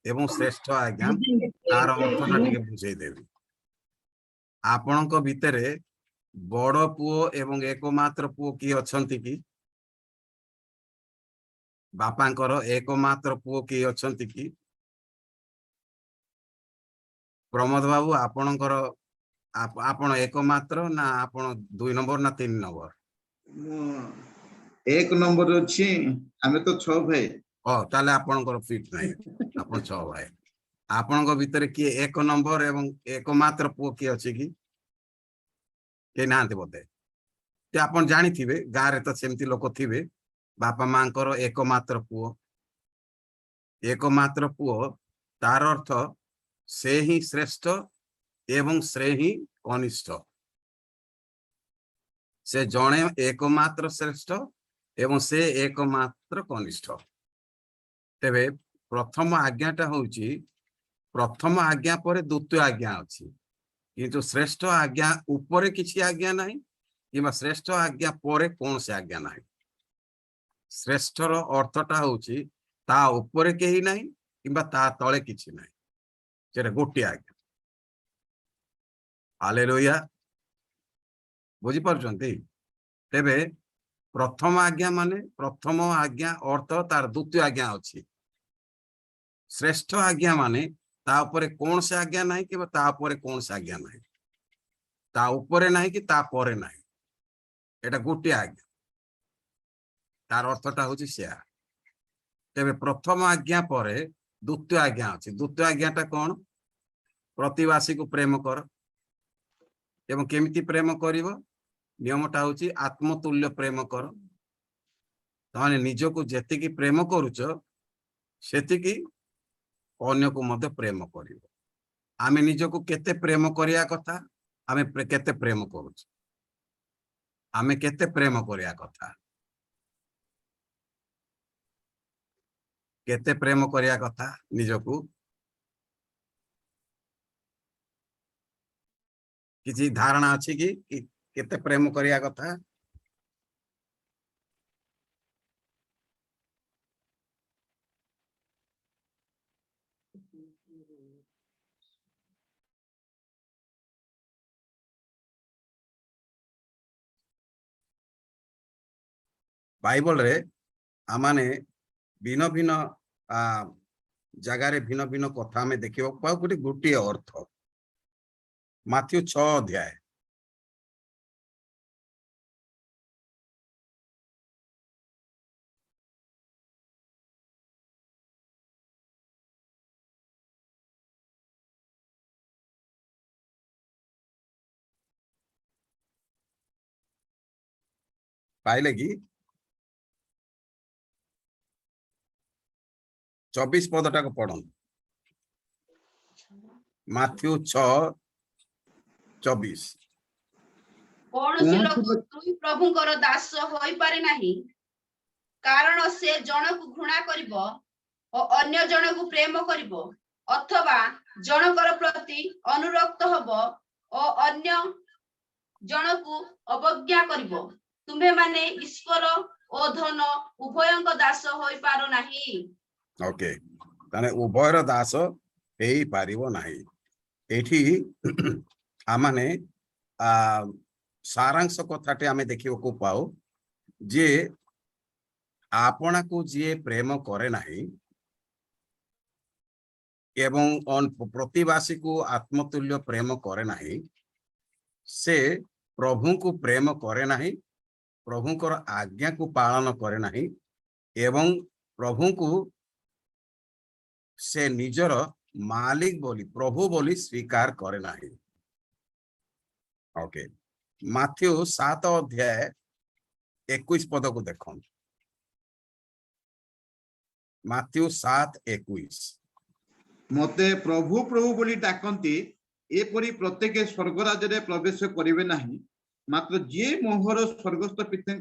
एवं श्रेष्ठ आज्ञा तार अर्थटा टिके बुझेई देबी आपणक भितरे बड़ पुओ एवं एकमात्र पुओ की अछंती की बापांकर एकमात्र पुओ की अछंती की प्रमोद बाबू आपणकर आपण एकमात्र ना आपण 2 नंबर ना 3 नंबर एक नंबर अच्छी हमें तो 6 भाई ताले आपनकर फिट नहीं आपन 6 भाई आपनक भितर किए 1 नंबर एवं एकमात्र पुओ किए अछि कि के नांते बोते ते आपन जानि थिबे गारे तो सेमती लोक थिबे बापा मांकर एकमात्र पुओ तार अर्थ से ही श्रेष्ठ एवं से ही कनिष्ठ से जणे एकमात्र श्रेष्ठ एवं से एकमात्र कनिष्ठ तेबे प्रथम आज्ञाटा होउची प्रथम आज्ञा पर द्वितीय आज्ञा अछि किंतु श्रेष्ठ आज्ञा ऊपर किछि आज्ञा नाही किबा श्रेष्ठ आज्ञा पर कोन से आज्ञा नाही श्रेष्ठर अर्थटा होउची ता ऊपर केही नाही किबा ता तळे किछि नाही जेरे गोटी आज्ञा हालेलुया बुझी पारछंती तेबे प्रथम आज्ञा माने प्रथम आज्ञा अर्थ तार द्वितीय आज्ञा अछि श्रेष्ठ आज्ञा माने ता ऊपर कोन से आज्ञा नाही कि ता ऊपर कोन से आज्ञा नाही ता ऊपर नाही कि ता परे नाही एटा गोटी आज्ञा तार अर्थटा होची सेया तेबे प्रथम आज्ञा परे द्वितीय आज्ञा अछि द्वितीय आज्ञाटा कोन प्रतिवासी को प्रेम कर एवं केमिति प्रेम करिवो नियमटा होची आत्मतुल्य प्रेम कर ताने निजको जेतिकी प्रेम करूचो सेतिकी अन्य को मध्य प्रेम करिवो आमे निजको केते प्रेम करिया कथा आमे केते प्रेम करूच आमे केते प्रेम करिया कथा केते प्रेम करिया कथा निजको किसी धारणा अछि कि केते प्रेम करिया कथा बाइबल रे आमाने भिन्न भिन्न जगार भिन्न भिन्न कथा में देखिबा पाउ गोटे अर्थ माथ्यू 6 अध्याय पाइले कि 24 पदटा को पढ़न माथ्यू 6:24 कौनसी लोक दुई प्रभुଙ୍କର दास होई पारे नाही कारण से जनकु घृणा करिवो ओ अन्य जनकु प्रेम करिवो अथवा जनकर प्रति अनुरक्त हबो ओ अन्य जनकु अवज्ञा करिवो तुम्हे माने ईश्वर ओ धन उभयଙ୍କ दास होई पारो नाही ओके ताने उभयर दास हेई पारिबो नाही एठी आमाने सारांश कथाटे आमे देखिबो को पाओ जे आपना को जे प्रेम करे नाही एवं प्रतिवासी को आत्मतुल्य प्रेम करे नाही से प्रभु को प्रेम करे नाही प्रभुकर आज्ञा को पालन करे नाही एवं प्रभु को से निजर मालिक बोली प्रभु बोली स्वीकार करे नाही ओके माथ्यू 7 अध्याय 21 पद को देखो माथ्यू 7:21 मते प्रभु प्रभु बोली डाकंती एपरि प्रत्येक स्वर्गराज रे प्रवेश करिवे नाही मात्र जे मोहर स्वर्गस्थ पिता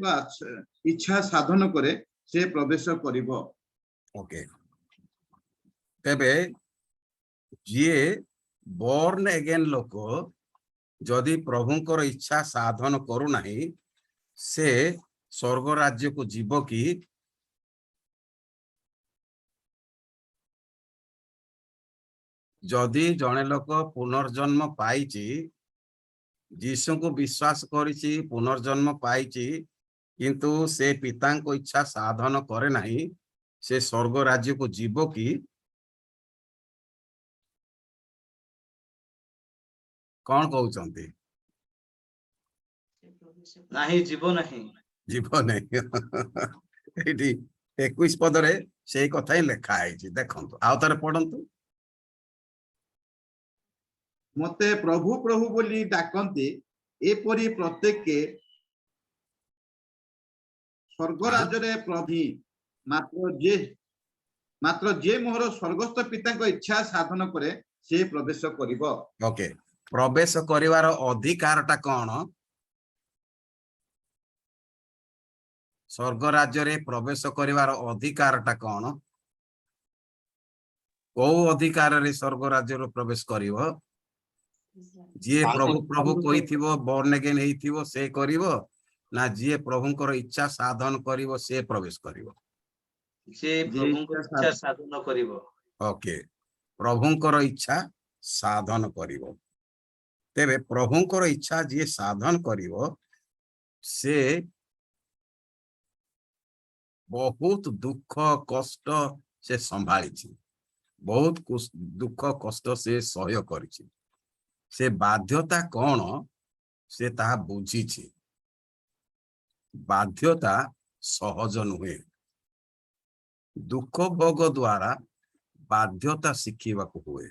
इच्छा साधन करे से प्रवेश करिवो ओके तेबे जे बोर्न अगेन लोक जदि प्रभुंकर इच्छा साधन करू नाही से स्वर्ग राज्य को जीव की जदि जने लोक पुनर्जन्म पाइची जीशु को विश्वास करिची पुनर्जन्म पाइची किंतु से पिता को इच्छा साधन करे नाही से स्वर्ग राज्य को जीव की कौन कहउचंती नाही जीव नाही जीव नहीं एठी 21 पदरे ସେଇ କଥା ହିଁ ଲେଖା ହେଇଛି। ଦେଖନ୍ତୁ ଆଉ ଥରେ ପଢନ୍ତୁ। ମତେ ପ୍ରଭୁ ପ୍ରଭୁ ବୋଲି ଡାକନ୍ତି ଏପରି ପ୍ରତ୍ୟେକ ସ୍ୱର୍ଗ ରାଜ୍ୟରେ ପ୍ରଭି ମାତ୍ର ଯେ ମୋହର ସ୍ୱର୍ଗସ୍ଥ ପିତାଙ୍କ ଇଚ୍ଛା ସାଧନ କରେ ସେ ପ୍ରବେଶ କରିବ। ଓକେ, ପ୍ରବେଶ କରିବାର ଅଧିକାରଟା କଣ? ସ୍ୱର୍ଗ ରାଜ୍ୟରେ ପ୍ରବେଶ କରିବାର ଅଧିକାରଟା କଣ? କୋଉ ଅଧିକାରରେ ସ୍ୱର୍ଗ ରାଜ୍ୟରୁ ପ୍ରବେଶ କରିବ? ଯିଏ ପ୍ରଭୁ ପ୍ରଭୁ କହିଥିବ, born again ହେଇଥିବ ସେ କରିବ, ନା ଯିଏ ପ୍ରଭୁଙ୍କର ଇଚ୍ଛା ସାଧନ କରିବ ସେ ପ୍ରବେଶ କରିବ? ଯେ ପ୍ରଭୁଙ୍କ ଇଚ୍ଛା ସାଧନ କରିବ। ଓକେ, ପ୍ରଭୁଙ୍କର ଇଚ୍ଛା ସାଧନ କରିବ। ତେବେ ପ୍ରଭୁଙ୍କର ଇଚ୍ଛା ଯିଏ ସାଧନ କରିବ ସେ ବହୁତ ଦୁଃଖ କଷ୍ଟ ସେ ସମ୍ଭାଳିଛି, ବହୁତ ଦୁଃଖ କଷ୍ଟ ସେ ସହ୍ୟ କରିଛି। ସେ ବାଧ୍ୟତା କଣ ସେ ତାହା ବୁଝିଛି। ବାଧ୍ୟତା ସହଜ ନୁହେଁ। ଦୁଃଖ ଭୋଗ ଦ୍ୱାରା ବାଧ୍ୟତା ଶିଖିବାକୁ ହୁଏ।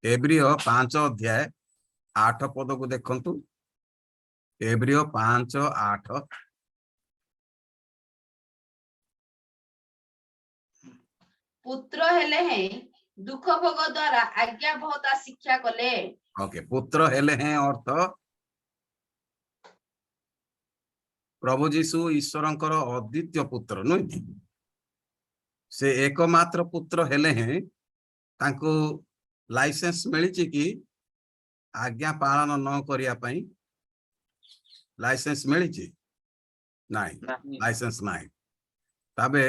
ଏବ୍ରିୟ 5 ଅଧ୍ୟାୟ 8 ପଦକୁ ଦେଖନ୍ତୁ। ଏବ୍ରିୟ 5:8। ପୁତ୍ର ହେଲେ ହେଁ ଦୁଃଖ ଭୋଗ ଦ୍ୱାରା ଆଜ୍ଞା ବହତା ଶିକ୍ଷା କଲେ। ଓକେ, ପୁତ୍ର ହେଲେ ହେଁ ଅର୍ଥ ପ୍ରଭୁ ଯୀଶୁ ଈଶ୍ୱରଙ୍କର ଅଦ୍ୱିତୀୟ ପୁତ୍ର ନୁହେଁ କି? ସେ ଏକମାତ୍ର ପୁତ୍ର ହେଲେ ହେଁ ତାଙ୍କୁ ଲାଇସେନ୍ସ ମିଳିଛି କି ଆଜ୍ଞା ପାଳନ ନ କରିବା ପାଇଁ? ଲାଇସେନ୍ସ ମିଳିଛି? ନାହିଁ, ଲାଇସେନ୍ସ ନାହିଁ। ତବେ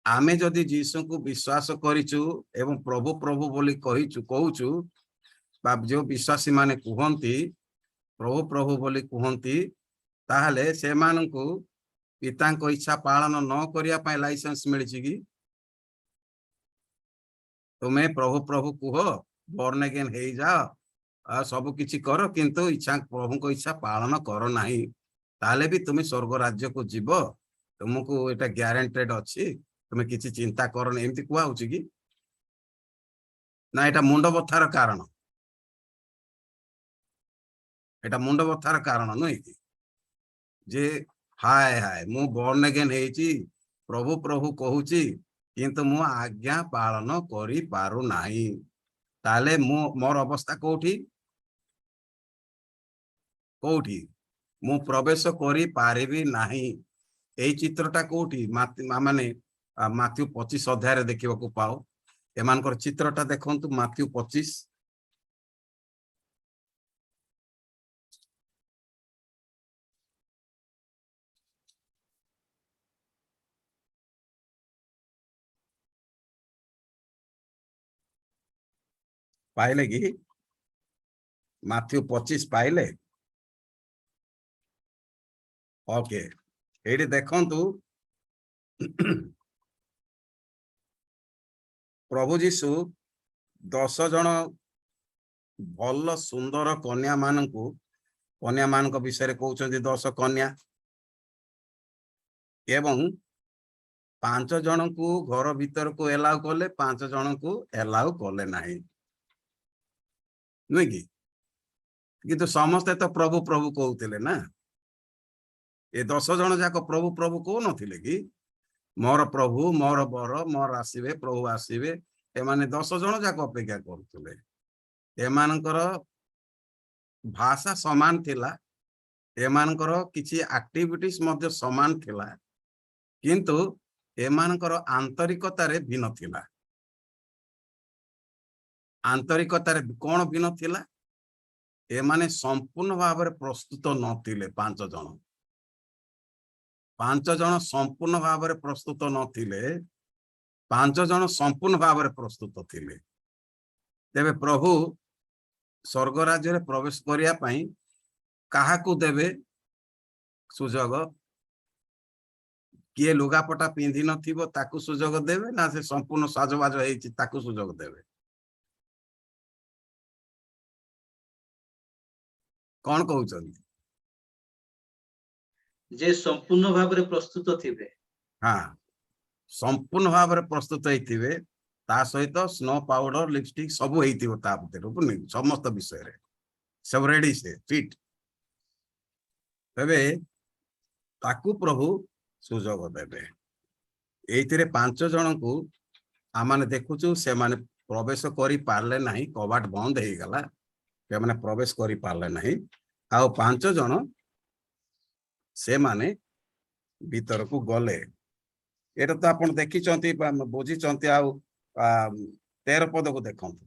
ଆମେ ଯଦି ଯୀଶୁଙ୍କୁ ବିଶ୍ୱାସ କରିଛୁ ଏବଂ ପ୍ରଭୁ ପ୍ରଭୁ ବୋଲି କହୁଛୁ, ବା ଯୋଉ ବିଶ୍ୱାସୀ ମାନେ କୁହନ୍ତି ପ୍ରଭୁ ପ୍ରଭୁ ବୋଲି କୁହନ୍ତି, ତାହେଲେ ସେମାନଙ୍କୁ ପିତାଙ୍କ ଇଚ୍ଛା ପାଳନ ନ କରିବା ପାଇଁ ଲାଇସେନ୍ସ ମିଳିଛି କି? ତୁମେ ପ୍ରଭୁ ପ୍ରଭୁ କୁହ, born again ହେଇଯାଅ, ସବୁ କିଛି କର, କିନ୍ତୁ ପ୍ରଭୁଙ୍କ ଇଚ୍ଛା ପାଳନ କର ନାହିଁ, ତାହେଲେ ବି ତୁମେ ସ୍ୱର୍ଗ ରାଜ୍ୟକୁ ଯିବ, ତୁମକୁ ଏଟା ଗ୍ୟାରେଣ୍ଟେଡ ଅଛି, ତୁମେ କିଛି ଚିନ୍ତା କରନି, ଏମିତି କୁହା ହଉଛି କି? ନା ଏଟା ମୁଣ୍ଡ ବଥାର କାରଣ? ଏଟା ମୁଣ୍ଡ ବଥାର କାରଣ ନୁହେଁ କି? ଯେ ହାୟ ହାୟ ମୁଁ born again ହେଇଛି, ପ୍ରଭୁ ପ୍ରଭୁ କହୁଛି, କିନ୍ତୁ ମୁଁ ଆଜ୍ଞା ପାଳନ କରିପାରୁନାହିଁ, ତାହେଲେ ମୋର ଅବସ୍ଥା କୋଉଠି? ମୁଁ ପ୍ରବେଶ କରିପାରିବି ନାହିଁ। ଏଇ ଚିତ୍ରଟା କୋଉଠି ମାନେ ମାଥ୍ୟୁ 25 ଅଧ୍ୟାୟରେ ଦେଖିବାକୁ ପାଉ। ଏମାନଙ୍କର ଚିତ୍ରଟା ଦେଖନ୍ତୁ, ମାଥ୍ୟୁ 25। ପାଇଲେ କି? ମାଥ୍ୟୁ 25 ପାଇଲେ? ଓକେ, ଏଇଠି ଦେଖନ୍ତୁ ପ୍ରଭୁ ଯୀଶୁ 10 ଜଣ ଭଲ ସୁନ୍ଦର କନ୍ୟା ମାନଙ୍କ ବିଷୟରେ କହୁଛନ୍ତି, 10 କନ୍ୟା, ଏବଂ 5 ଜଣଙ୍କୁ ଘର ଭିତରକୁ ଏଲାଉ କଲେ, 5 ଜଣଙ୍କୁ ଏଲାଉ କଲେ ନାହିଁ, ନୁହେଁ କି? କିନ୍ତୁ ସମସ୍ତେ ତ ପ୍ରଭୁ ପ୍ରଭୁ କହୁଥିଲେ ନା। ଏ 10 ଜଣ ଯାକ ପ୍ରଭୁ ପ୍ରଭୁ କହୁନଥିଲେ କି? ମୋର ପ୍ରଭୁ, ମୋର ବର, ମୋର ଆସିବେ, ପ୍ରଭୁ ଆସିବେ। ଏମାନେ 10 ଜଣ ଯାକ ଅପେକ୍ଷା କରୁଥିଲେ। ଏମାନଙ୍କର ଭାଷା ସମାନ ଥିଲା, ଏମାନଙ୍କର କିଛି ଆକ୍ଟିଭିଟିସ୍ ମଧ୍ୟ ସମାନ ଥିଲା, କିନ୍ତୁ ଏମାନଙ୍କର ଆନ୍ତରିକତାରେ ଭିନ୍ନ ଥିଲା। ଆନ୍ତରିକତାରେ କଣ ଭିନ୍ନ ଥିଲା? ଏମାନେ ସମ୍ପୂର୍ଣ୍ଣ ଭାବରେ ପ୍ରସ୍ତୁତ ନଥିଲେ। 5 ଜଣ ସମ୍ପୂର୍ଣ୍ଣ ଭାବରେ ପ୍ରସ୍ତୁତ ନଥିଲେ, 5 ଜଣ ସମ୍ପୂର୍ଣ୍ଣ ଭାବରେ ପ୍ରସ୍ତୁତ ଥିଲେ। ତେବେ ପ୍ରଭୁ ସ୍ୱର୍ଗ ରାଜ୍ୟରେ ପ୍ରବେଶ କରିବା ପାଇଁ କାହାକୁ ଦେବେ ସୁଯୋଗ? କିଏ ଲୁଗାପଟା ପିନ୍ଧି ନଥିବ ତାକୁ ସୁଯୋଗ ଦେବେ, ନା ସେ ସମ୍ପୂର୍ଣ୍ଣ ସାଜବାଜ ହେଇଛି ତାକୁ ସୁଯୋଗ ଦେବେ? କଣ କହୁଛନ୍ତି? ଯେ ସମ୍ପୂର୍ଣ୍ଣ ଭାବରେ ପ୍ରସ୍ତୁତ ଥିବେ हाँ संपूर्ण भाव में प्रस्तुत होइथिबे ता सहित स्नो पाउडर लिपस्टिक सब होइथिबो ता भीतर बुझनी समस्त विषय रे सब रेडी से फिट तबे ताकू प्रभु सुजोग देबे एइथिरे 5 जन को आमाने देखुचु से माने प्रवेश करि पारले नाही कबाट बंद हे गला से माने प्रवेश करि पारले नाही आ 5 जन से माने भीतर को गले एटा तो आपण देखि चंती बुझी चंती आ 13 पद को देखंतु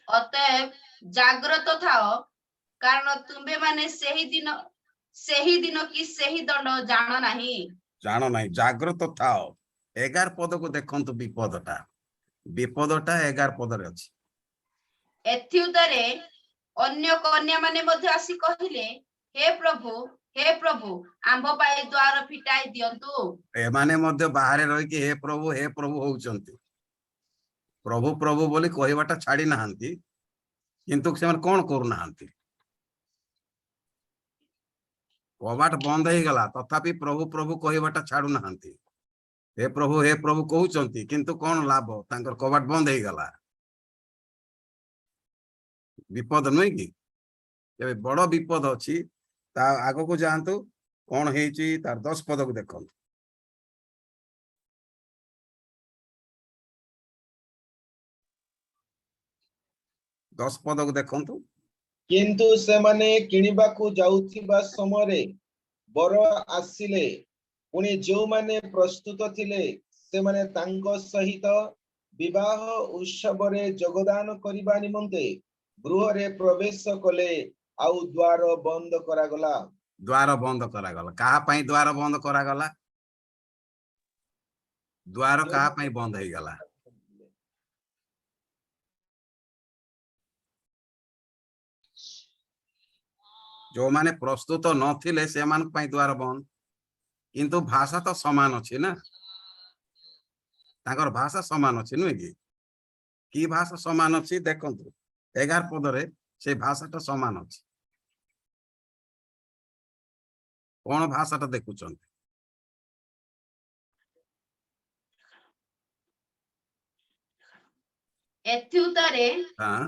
अतएव जाग्रत थाओ कारण तुम्बे माने सही दिन की सही दंड जानो नहीं जाग्रत थाओ 11 पद को देखंतु विपदटा 11 पद रे अछि एथुदरे अन्य कन्या माने मध्ये आसी कहिले हे प्रभु आंब पाई द्वार फिटाई दियंतु ए माने मध्ये बाहरे रहि कि हे प्रभु होउचंती प्रभु प्रभु बोली कहबाटा छाड़ी नाहंती किंतु से कोन करू नाहंती कबाट बंद हो गला तथापि प्रभु प्रभु कहबाटा छाड़ू नाहंती हे प्रभु कहउचंती किंतु कोन लाभ तांकर कबाट बंद हो गला विपद नहीं कि जब बड़ विपद अछि ता आगो को जानतु कोन हेची तार 10 पद को देखंतु 10 पद को देखंतु किंतु सेमाने किनिबाकू जाउथिबा समरे बर आसिले पुनि जो माने प्रस्तुत थिले से माने तांको सहित विवाह उत्सव रे योगदान करिबा निमंते गृह रे प्रवेश कले आउ द्वार बंद करागला कहा पई द्वार बंद करागला द्वार कहा पई बंद हो गला जो माने प्रस्तुत नथिले से मान पई द्वार बंद किंतु भाषा तो समान अछि ना ताकर भाषा समान अछि नुई की भाषा समान अछि देखंतु 11 पद रे से भाषाटा समान अछि कोन भाषाटा देखुचंती एथुदरे हां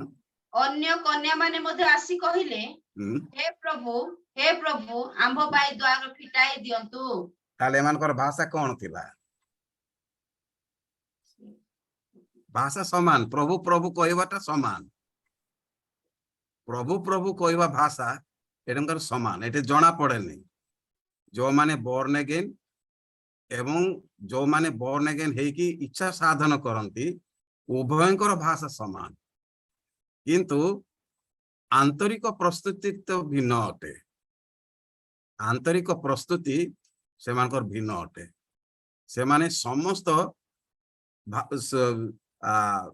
अन्य कन्या माने मध्ये आसी कहिले हे प्रभु आंभ पाई द्वार फिटाई दियंतु ताले मानकर भाषा कोन थिला भाषा समान प्रभु प्रभु कहबाटा समान प्रभु कहबा भाषा एटंकर समान एटे जणा पड़े नहीं जो माने बोर्न अगेन एवं जो माने बोर्न अगेन हे की इच्छा साधन करंती उभयंकर भाषा समान किंतु आंतरिक प्रस्तुति तो भिन्न अटे आंतरिक प्रस्तुति से मानकर भिन्न अटे से माने समस्त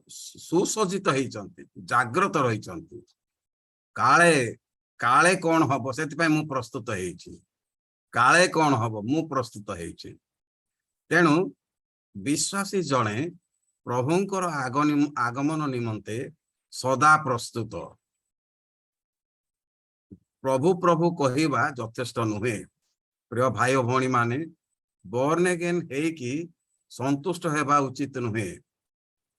सुसज्जित होइचंती जागृत रहिचंती काले काले कौन हबो सेति पय मु प्रस्तुत हेछि काले कौन हबो मु प्रस्तुत हेछि तेनु विश्वासी जणे प्रभुंकर आगमन निमंते सदा प्रस्तुत प्रभु प्रभु कहिबा यथेष्ट नुहे प्रिय भाई भौणी माने बोर्न अगेन हे कि संतुष्ट हेबा उचित नुहे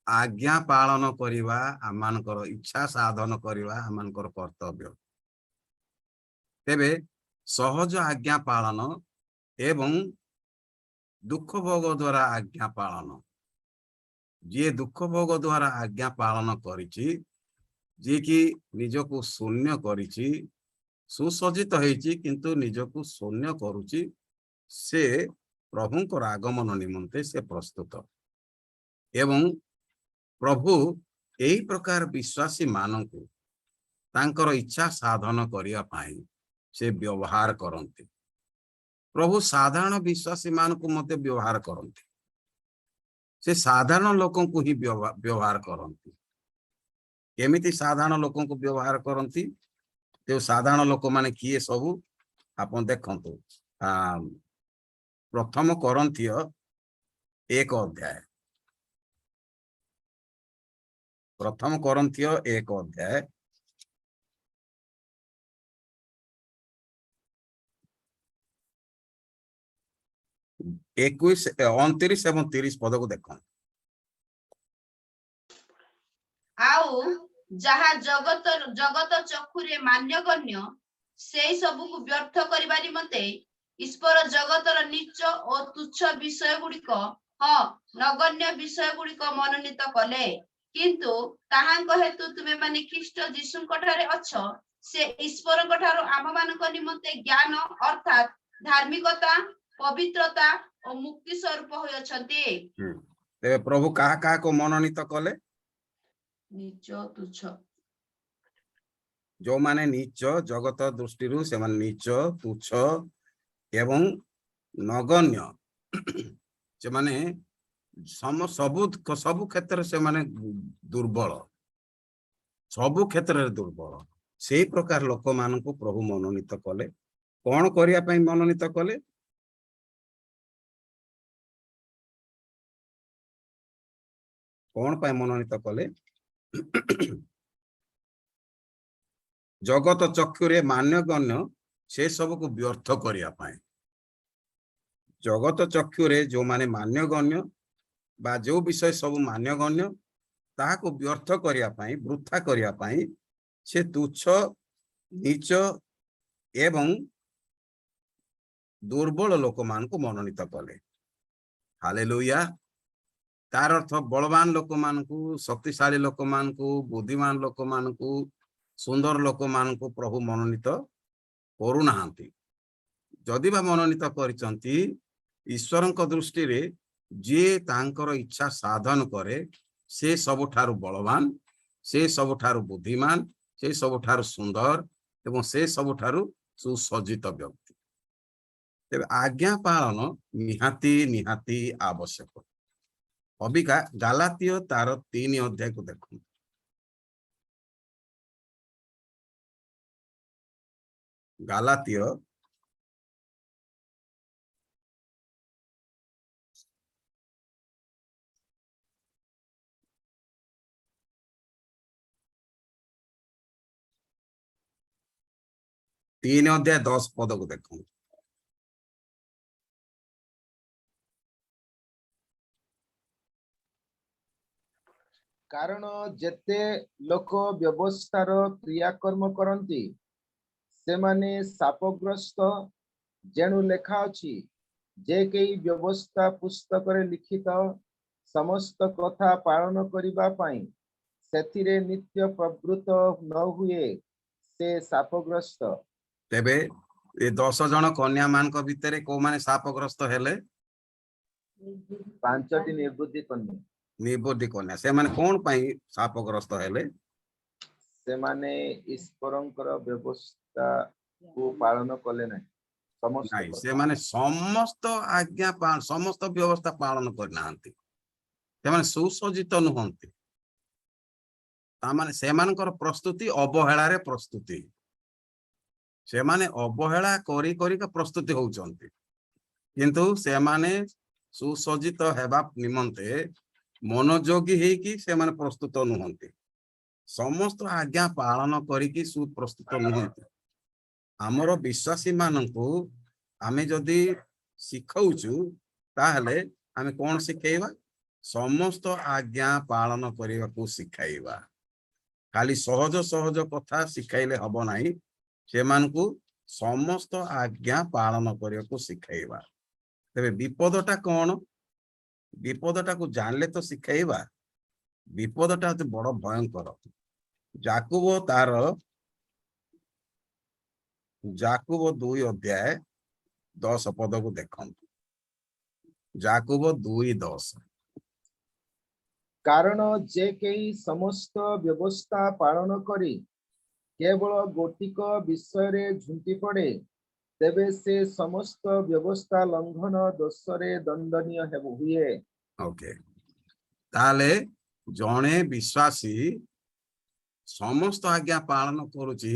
आज्ञा पालन करिबा आमानकर इच्छा साधन करिबा आमानकर कर्तव्य तेबे सहज आज्ञा पालन एवं दुख भोग द्वारा आज्ञा पालन जे दुख भोग द्वारा आज्ञा पालन करिछि जे कि निजको शून्य करिछि सुसज्जित होइछि किंतु निजको शून्य करूछि से प्रभुंकर आगमन निमंते से प्रस्तुत एवं प्रभु एही प्रकार विश्वासी मानकु तांकर इच्छा साधन करिया पाई से व्यवहार करंती प्रभु साधारण विश्वासी मानकु मते व्यवहार करंती से साधारण लोकों को ही व्यवहार करंती केमिति साधारण लोकों को व्यवहार करंती ते साधारण लोक माने किए सबु आपन देखंतु प्रथम कोरिन्थिय 1 अध्याय प्रथम कोरिन्थिय 1 अध्याय 21 29 ଏବଂ 30 ପଦକୁ ଦେଖନ୍ତୁ। ଆଉ ଯାହା ଜଗତ ଚକ୍ଷୁରେ ମାନ୍ୟଗଣ୍ୟ ସେଇ ସବୁକୁ ବ୍ୟର୍ଥ କରିବା ନିମନ୍ତେ ଈଶ୍ୱର ଜଗତର ନୀଚ ଓ ତୁଚ୍ଛ ବିଷୟ ଗୁଡିକ ନଗଣ୍ୟ ବିଷୟ ଗୁଡିକ ମନୋନୀତ କଲେ, କିନ୍ତୁ ତାହାଙ୍କ ହେତୁ ତୁମେ ମାନେ ଖ୍ରୀଷ୍ଟ ଯୀଶୁଙ୍କ ଠାରେ ଅଛ, ସେ ଈଶ୍ୱରଙ୍କ ଠାରୁ ଆମମାନଙ୍କ ନିମନ୍ତେ ଜ୍ଞାନ ଅର୍ଥାତ୍ ଧାର୍ମିକତା, ପବିତ୍ରତା ଓ ମୁକ୍ତି ସ୍ୱରୂପ ହୋଇଅଛନ୍ତି। ତେବେ ପ୍ରଭୁ କାହା କାହାକୁ ମନୋନୀତ କଲେ? ନୀଚ ତୁଚ୍ଛ। ଯୋଉମାନେ ନୀଚ, ଜଗତ ଦୃଷ୍ଟିରୁ ସେମାନେ ନୀଚ, ତୁଚ୍ଛ ଏବଂ ନଗଣ୍ୟ, ସେମାନେ ସବୁ କ୍ଷେତ୍ରରେ ସେମାନେ ଦୁର୍ବଳ, ସବୁ କ୍ଷେତ୍ରରେ ଦୁର୍ବଳ, ସେଇ ପ୍ରକାର ଲୋକମାନଙ୍କୁ ପ୍ରଭୁ ମନୋନୀତ କଲେ। କଣ କରିବା ପାଇଁ ମନୋନୀତ କଲେ? କଣ ପାଇଁ ମନୋନୀତ କଲେ? ଜଗତ ଚକ୍ଷୁରେ ମାନ୍ୟଗଣ୍ୟ ସେ ସବୁକୁ ବ୍ୟର୍ଥ କରିବା ପାଇଁ। ଜଗତ ଚକ୍ଷୁରେ ଯୋଉମାନେ ମାନ୍ୟଗଣ୍ୟ ବା ଯୋଉ ବିଷୟ ସବୁ ମାନ୍ୟଗଣ୍ୟ ତାହାକୁ ବ୍ୟର୍ଥ କରିବା ପାଇଁ, ବୃଥା କରିବା ପାଇଁ ସେ ତୁଚ୍ଛ, ନୀଚ ଏବଂ ଦୁର୍ବଳ ଲୋକମାନଙ୍କୁ ମନୋନୀତ କଲେ। ହାଲେଲୁୟା। ତାର ଅର୍ଥ ବଳବାନ ଲୋକମାନଙ୍କୁ, ଶକ୍ତିଶାଳୀ ଲୋକମାନଙ୍କୁ, ବୁଦ୍ଧିମାନ ଲୋକମାନଙ୍କୁ, ସୁନ୍ଦର ଲୋକମାନଙ୍କୁ ପ୍ରଭୁ ମନୋନୀତ କରୁନାହାନ୍ତି। ଯଦି ବା ମନୋନୀତ କରିଛନ୍ତି, ଈଶ୍ୱରଙ୍କ ଦୃଷ୍ଟିରେ ଯିଏ ତାଙ୍କର ଇଚ୍ଛା ସାଧନ କରେ ସେ ସବୁଠାରୁ ବଳବାନ, ସେ ସବୁଠାରୁ ବୁଦ୍ଧିମାନ, ସେ ସବୁଠାରୁ ସୁନ୍ଦର ଏବଂ ସେ ସବୁଠାରୁ ସୁସଜ୍ଜିତ ବ୍ୟକ୍ତି। ତେବେ ଆଜ୍ଞା ପାଳନ ନିହାତି ଆବଶ୍ୟକ। ଅବିକା ଗାଲାତୀୟ ତାର 3 ଅଧ୍ୟାୟକୁ ଦେଖନ୍ତୁ। ଗାଲାତୀୟ तीन अध्याय 10 पद को देखो। कारण जेते लोक व्यवस्थार क्रियाकर्म करती से माने शापग्रस्त, जेणु लेखा अछि जे कई व्यवस्था पुस्तक रे लिखित समस्त कथा पालन करिबा पई सेथिरे नित्य प्रवृत्त न हुए से शापग्रस्त। तेबे ए 10 जन कन्या मान को भितरे को माने शापग्रस्त हेले? 5टी निर्बुद्धि कन्या। निर्बुद्धि कन्या से माने कोन पई शापग्रस्त हेले? से माने ईश्वरंकर व्यवस्था को पालन कले नै। नहीं, से माने समस्त आज्ञा समस्त व्यवस्था पालन करनांती, से माने सुसज्जित नुहंती। ता माने से मानकर प्रस्तुति अवहेला रे प्रस्तुति, से माने अवहेला करी करी का प्रस्तुति होउचंती, किंतु से माने सुसज्जित हेबा निमंते मनोयोगी हे कि से माने प्रस्तुत नुहंती। समस्त आज्ञा पालन करी कि सुप्रस्तुत नुहंती। आमर विश्वासी मानकु आमे जदि शिखौचु ताहले आमे कोन शिखेइबा? समस्त आज्ञा पालन करिबा को शिखाइबा। खाली सहज सहज कथा शिखाइले हबो नाही, से मानकु समस्त आज्ञा पालन करिबा को शिखाइबा। तबे विपदटा कोन? विपदटा को जानले तो शिखाइबा। विपदटा तो बड़ भयंकर। याकूब तार याकूब 2 अध्याय 10 पद को देखंतु। याकूब 2:10। कारण जे कई समस्त व्यवस्था पालन करी केवल गोटिक विषय रे झुंटी पड़े तेबे से समस्त व्यवस्था लंघन दोषरे दंडनीय हुए। ओके, ताले जणे विश्वासी समस्त आज्ञा पालन करूची,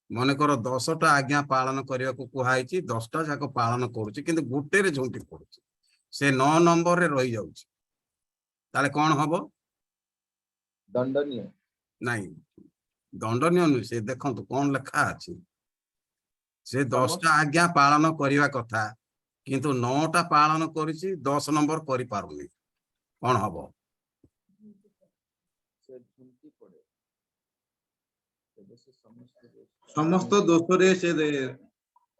मन कर 10टा आज्ञा पालन करने को कहुई 10टा जाक पालन करुच्ची किंतु गोटे रे झुंटी पड़ुची, से 9 नंबर रे रही जाउची, ताले कौन हबो? दंडनीय। नहीं, दंडनीय नुह। से देखंतु कौन लेखा अछि, से 10टा आज्ञा पालन करिवा कथा କିନ୍ତୁ 9ଟା ପାଳନ କରିଛି 10 ନମ୍ବର କରିପାରୁନି, କଣ ହବ? ସେ ଝୁଣ୍ଟି ପଡେ। ତେବେ ସେ ସମସ୍ତ ଦୋଷରେ ସେ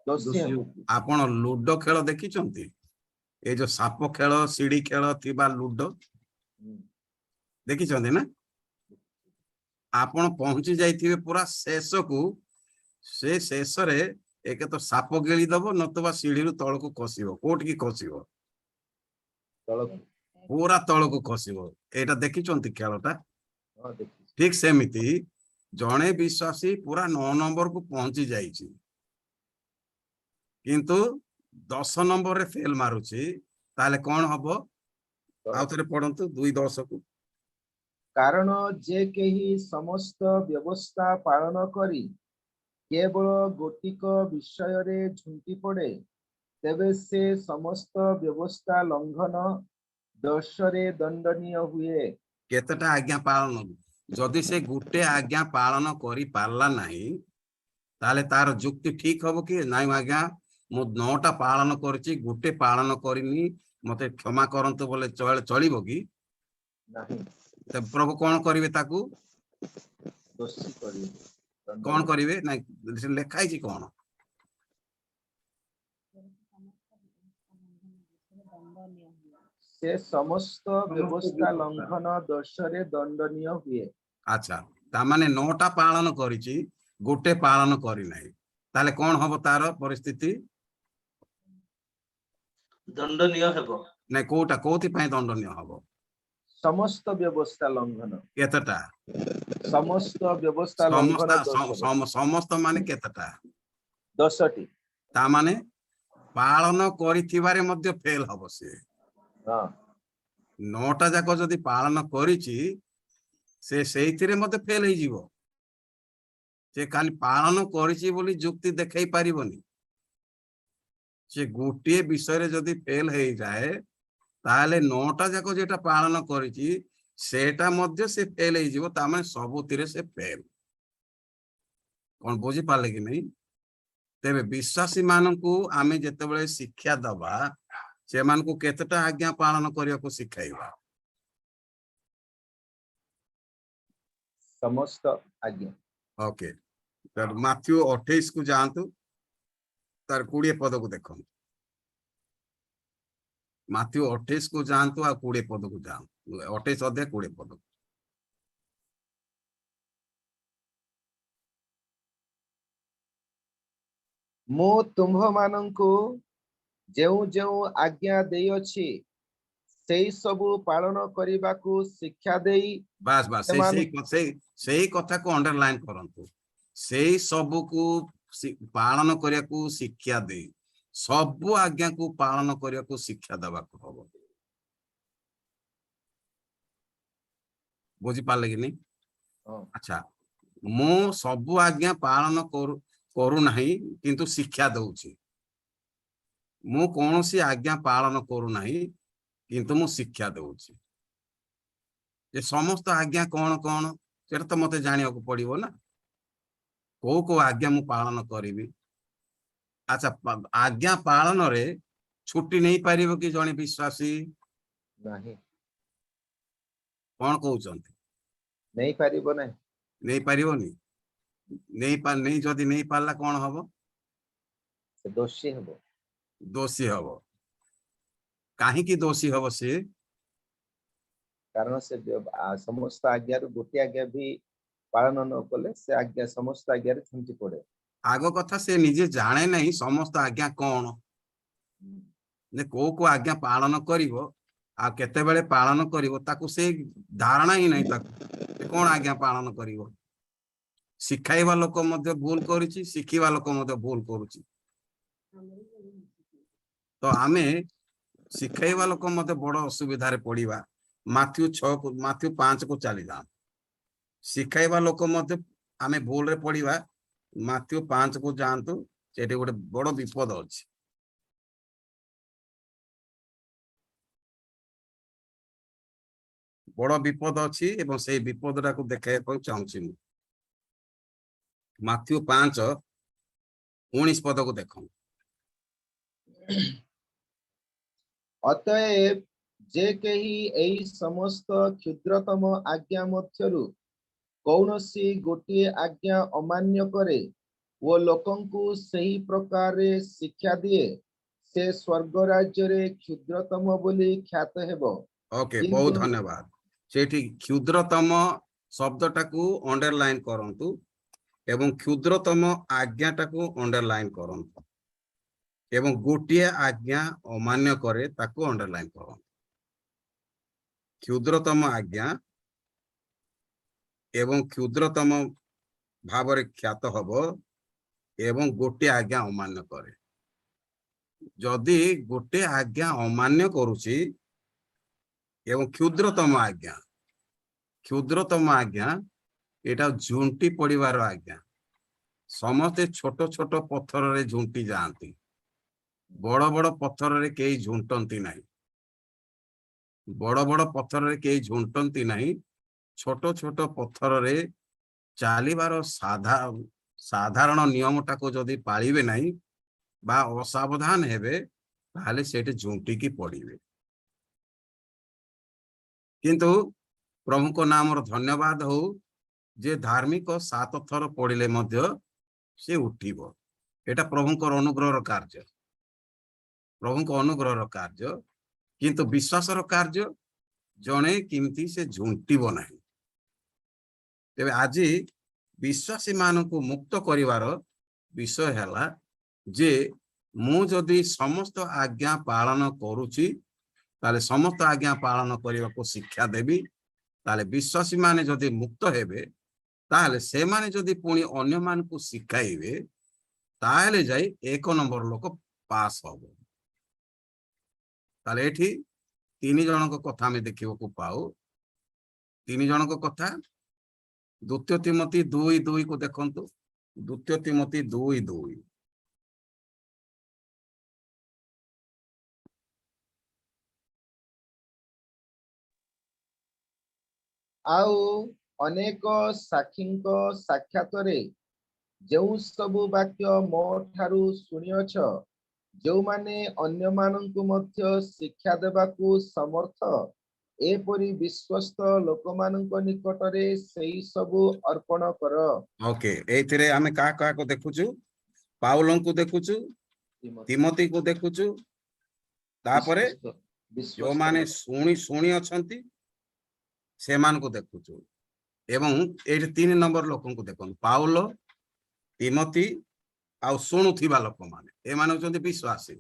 ଦୋଷୀ ଦୋଷୀ ହେବ। ହେଉଛି। ଆପଣ ଲୁଡୋ ଖେଳ ଦେଖିଛନ୍ତି? ଏଇ ଯୋଉ ସାପ ଖେଳ, ସିଡି ଖେଳ ଥିବା ଲୁଡୋ ଦେଖିଛନ୍ତି ନା? ଆପଣ ପହଞ୍ଚି ଯାଇଥିବେ ପୁରା ଶେଷକୁ, ସେ ଶେଷରେ ଏକ ତ ସାପ ଗିଳିଦବ, ନତବା ସିଢିରୁ ତଳକୁ ଖସିବ। କୋଉଠିକି ଖସିବ? ତଳକୁ। ପୁରା ତଳକୁ ଖସିବ। ଏଇଟା ଦେଖିଛନ୍ତି ଖେଳଟା? ହଁ, ଦେଖିଛି। ଠିକ ସେମିତି ଜଣେ ବିଶ୍ୱାସୀ ପୁରା 9 ନମ୍ବରକୁ ପହଞ୍ଚି ଯାଇଛି, କିନ୍ତୁ 10 ନମ୍ବରରେ ଫେଲ ମାରୁଛି, ତାହେଲେ କଣ ହବ? ଆଉ ଥରେ ପଢନ୍ତୁ 2:10କୁ। କାରଣ ଯେ କେହି ସମସ୍ତ ବ୍ୟବସ୍ଥା ପାଳନ କରି କେବଳ ଗୋଟିକ ବିଷୟରେ ଝୁଣ୍ଟି ପଡେ, ତେବେ ସେ ସମସ୍ତ ବ୍ୟବସ୍ଥା ଲଙ୍ଘନ ଦୋଷରେ ଦଣ୍ଡନୀୟ ହୁଏ। କେତେଟା ଆଜ୍ଞା ପାଳନ? ଯଦି ସେ ଗୋଟେ ଆଜ୍ଞା ପାଳନ କରି ପାରିଲା ନାହିଁ, ତାହେଲେ ତାର ଯୁକ୍ତି ଠିକ ହବ କି ନାଇଁ ଆଜ୍ଞା ମୁଁ 9ଟା ପାଳନ କରିଛି, ଗୋଟେ ପାଳନ କରିନି, ମତେ କ୍ଷମା କରନ୍ତୁ ବୋଲେ ଚଳିବ କି? ନାହିଁ। ପ୍ରଭୁ କଣ କରିବେ? ତାକୁ ଦୋଷୀ କରିବେ। କଣ କରିବେ? ନାଇଁ ଲେଖା ହେଇଛି କଣ? ସେ ସମସ୍ତ ବ୍ୟବସ୍ଥା ଲଙ୍ଘନ ଦୋଷରେ ଦଣ୍ଡନୀୟ ହୁଏ। ଆଚ୍ଛା, ତାମାନେ 9ଟା ପାଳନ କରିଛି, ଗୋଟେ ପାଳନ କରିନାହିଁ, ତାହେଲେ କଣ ହବ ତାର ପରିସ୍ଥିତି? ଦଣ୍ଡନୀୟ ହେବ। ନାଇଁ କୋଉଥିପାଇଁ ଦଣ୍ଡନୀୟ ହବ? ସମସ୍ତ ବ୍ୟବସ୍ଥା ଲଙ୍ଘନ। କେତେଟା? ସମସ୍ତ ବ୍ୟବସ୍ଥା ଲଙ୍ଘନ ସମସ୍ତ ମାନେ କେତେଟା? 10ଟି। ତାମାନେ ପାଳନ କରିଥିବାରେ ମଧ୍ୟ ଫେଲ ହବ ସିଏ। ହଁ। 9ଟା ଯାକ ଯଦି ପାଳନ କରିଛି, ସେ ସେଇଥିରେ ମଧ୍ୟ ଫେଲ ହେଇଯିବ। ସେ ଖାଲି ପାଳନ କରିଛି ବୋଲି ଯୁକ୍ତି ଦେଖେଇ ପାରିବନି। ସେ ଗୋଟିଏ ବିଷୟରେ ଯଦି ଫେଲ ହେଇଯାଏ, ତାହେଲେ 9ଟା ଯାକ ଯେଟା ପାଳନ କରିଛି ସେଟା ମଧ୍ୟ ସେ ଫେଲ ହେଇଯିବ। ତାମାନେ ସବୁଥିରେ ସେ ଫେଲ। କଣ ବୁଝିପାରିଲେ କି ନାଇଁ? ତେବେ ବିଶ୍ୱାସୀ ମାନଙ୍କୁ ଆମେ ଯେତେବେଳେ ଶିକ୍ଷା ଦବା, ସେମାନଙ୍କୁ କେତେଟା ଆଜ୍ଞା ପାଳନ କରିବାକୁ ଶିଖାଇବା? ସମସ୍ତ ଆଜ୍ଞା। ଓକେ, ମାଥ୍ୟୁ 28 କୁ ଯାଆନ୍ତୁ, ତାର 20 ପଦକୁ ଦେଖନ୍ତୁ। ମାଥ୍ୟୁ 28 କୁ ଯାଆନ୍ତୁ ଆଉ 20 ପଦକୁ ଯାଆନ୍ତୁ। 28 ଅଧ୍ୟାୟ 20 ପଦକୁ। ମୁଁ ତୁମ୍ଭମାନଙ୍କୁ ଯେଉଁ ଯେଉଁ ଆଜ୍ଞା ଦେଇଅଛି, ସେଇ ସବୁ ପାଳନ କରିବାକୁ ଶିକ୍ଷା ଦେଇ ବାସ୍ ସେଇ କଥାକୁ ଅଣ୍ଡରଲାଇନ କରନ୍ତୁ। ସେଇ ସବୁକୁ ପାଳନ କରିବାକୁ ଶିକ୍ଷା ଦେଇ, ସବୁ ଆଜ୍ଞାକୁ ପାଳନ କରିବାକୁ ଶିକ୍ଷା ଦେବାକୁ ହବ। ବୁଝିପାରିଲେ କି ନାଇଁ? ଆଚ୍ଛା, ମୁଁ ସବୁ ଆଜ୍ଞା ପାଳନ କରୁନାହିଁ କିନ୍ତୁ ଶିକ୍ଷା ଦଉଛି। ମୁଁ କୌଣସି ଆଜ୍ଞା ପାଳନ କରୁନାହିଁ କିନ୍ତୁ ମୁଁ ଶିକ୍ଷା ଦଉଛି। ଯେ ସମସ୍ତ ଆଜ୍ଞା କଣ କଣ ସେଟା ତ ମତେ ଜାଣିବାକୁ ପଡିବ ନା। କୋଉ ଆଜ୍ଞା ମୁଁ ପାଳନ କରିବି? ଆଚ୍ଛା, ଆଜ୍ଞା ପାଳନରେ ଛୁଟି ନେଇପାରିବ କି ଜଣେ ବିଶ୍ୱାସୀ? ନାହିଁ। କଣ କହୁଛନ୍ତି? ନେଇପାରିବ ନାହିଁ। ନେଇପାରିବନି? ନେଇ ଯଦି ନେଇ ପାରିଲା କଣ ହବ? ସେ ଦୋଷୀ ହେବ। ଦୋଷୀ ହବ। କାହିଁକି ଦୋଷୀ ହବ ସେ? କାରଣ ସେ ସମସ୍ତ ଆଜ୍ଞାରୁ ଗୋଟିଏ ଆଜ୍ଞା ବି ପାଳନ ନ କଲେ ସେ ଆଜ୍ଞା ସମସ୍ତ ଆଜ୍ଞାରେ ଝୁଣ୍ଟି ପଡେ। ଆଗ କଥା ସେ ନିଜେ ଜାଣେ ନାହିଁ ସମସ୍ତ ଆଜ୍ଞା କଣ, କୋଉ ଆଜ୍ଞା ପାଳନ କରିବ ଆଉ କେତେବେଳେ ପାଳନ କରିବ, ତାକୁ ସେ ଧାରଣା ହିଁ ନାହିଁ। ତାକୁ କଣ ଆଜ୍ଞା ପାଳନ କରିବ? ଶିଖାଇବା ଲୋକ ମଧ୍ୟ ଭୁଲ କରିଛି, ଶିଖିବା ଲୋକ ମଧ୍ୟ ଭୁଲ କରୁଛି। ତ ଆମେ ଶିଖାଇବା ଲୋକ ମଧ୍ୟ ବଡ ଅସୁବିଧାରେ ପଡିବା। ମାଥ୍ୟୁ 5 କୁ ଚାଲିଯାଆନ୍ତୁ। ଶିଖାଇବା ଲୋକ ମଧ୍ୟ ଆମେ ଭୁଲରେ ପଡିବା। ମାଥ୍ୟୁ 5 କୁ ଯାଆନ୍ତୁ, ସେଠି ଗୋଟେ ବଡ ବିପଦ ଅଛି। ବଡ ବିପଦ ଅଛି ଏବଂ ସେଇ ବିପଦଟାକୁ ଦେଖାଇବାକୁ ଚାହୁଁଛି ମୁଁ। ମାଥ୍ୟୁ 5:19 ପଦକୁ ଦେଖନ୍ତୁ। ଅତଏବ ଯେ କେହି ଏହି ସମସ୍ତ କ୍ଷୁଦ୍ରତମ ଆଜ୍ଞା ମଧ୍ୟରୁ କୌଣସି ଗୋଟିଏ ଆଜ୍ଞା ଅମାନ୍ୟ କରେ ଓ ଲୋକଙ୍କୁ ସେହି ପ୍ରକାରେ ଶିକ୍ଷା ଦିଏ ସେ ସ୍ୱର୍ଗ ରାଜ୍ୟରେ କ୍ଷୁଦ୍ରତମ ବୋଲି ଖ୍ୟାତ ହେବ। ओके କିନ୍ତୁ बहुत धन्यवाद सेठी क्षुद्रतम शब्दटाकू अंडरलाइन करंतु एवं क्षुद्रतम आज्ञाटाकू अंडरलाइन करंतु एवं गोटिए आज्ञा अमान्य करे ताकू अंडरलाइन करंतु क्षुद्रतम आज्ञा एवं क्षुद्रतम भावरे ख्यात हबो एवं गोटे आज्ञा अमान्य करे जदि गोटे आज्ञा अमान्य करूची एवं क्षुद्रतम आज्ञा एटा झुंटी पड़िवार आज्ञा समस्ते छोट छोट पत्थर रे झुंटी जाती बड़ बड़ पत्थर रे कई झुंटती नहीं बड़ बड़ पत्थर रे कई झुंटती नहीं छोट छोट पत्थर रे चालिबार साधारण नियम टाको जदि पालिबे नहीं बा असावधान हेबे ताले सेठी झुंटी की पड़िबे किंतु प्रभु को नाम धन्यवाद हो जे धार्मिक 7 थर पड़िले मध्य से उठिबो एटा प्रभुंकर अनुग्रहर कार्य प्रभुंक अनुग्रहर कार्य किंतु विश्वासर कार्य जणे किमती से झुंटिबो नाही तेबे आज विश्वासी मानकु मुक्त करिवार विषय हैला जे मु जदि समस्त आज्ञा पालन करूची ताले समस्त आज्ञा पालन करने को शिक्षा देवी ताले विश्वासी माने जदि मुक्त हेबे ताले से माने जदि पुणी अन्य मान को शिखाइबे ताले जाई 1 नंबर लोक पास होबो ताले एठी 3 जनक कथा में देखिबो को पाओ 3 जनक कथा द्वितीय तिमोथी 2:2 को देखंतु द्वितीय तिमोथी 2:2 आउ अनेक साक्षीଙ୍କ साक्षातरे ଯେଉଁ ସବୁ ବାକ୍ୟ ମୋ ଠାରୁ ଶୁଣିଅଛ ଯେଉଁମାନେ ଅନ୍ୟମାନଙ୍କୁ ମଧ୍ୟ ଶିକ୍ଷା ଦେବାକୁ ସମର୍ଥ ଏପରି ବିଶ୍ୱସ୍ତ ଲୋକମାନଙ୍କ ନିକଟରେ ସେହି ସବୁ ଅର୍ପଣ କର। ओके एथिरे आमे का को देखुचु पाउलों को देखुचु तिमोथी को देखुचु तापरे जो माने सुनी अछंती से मान को देखुचु एवं एठी 3 नंबर लोकन को देखन पाउलो तिमोथी आ सुनुथिबा लोक माने ए माने होचंती विश्वासी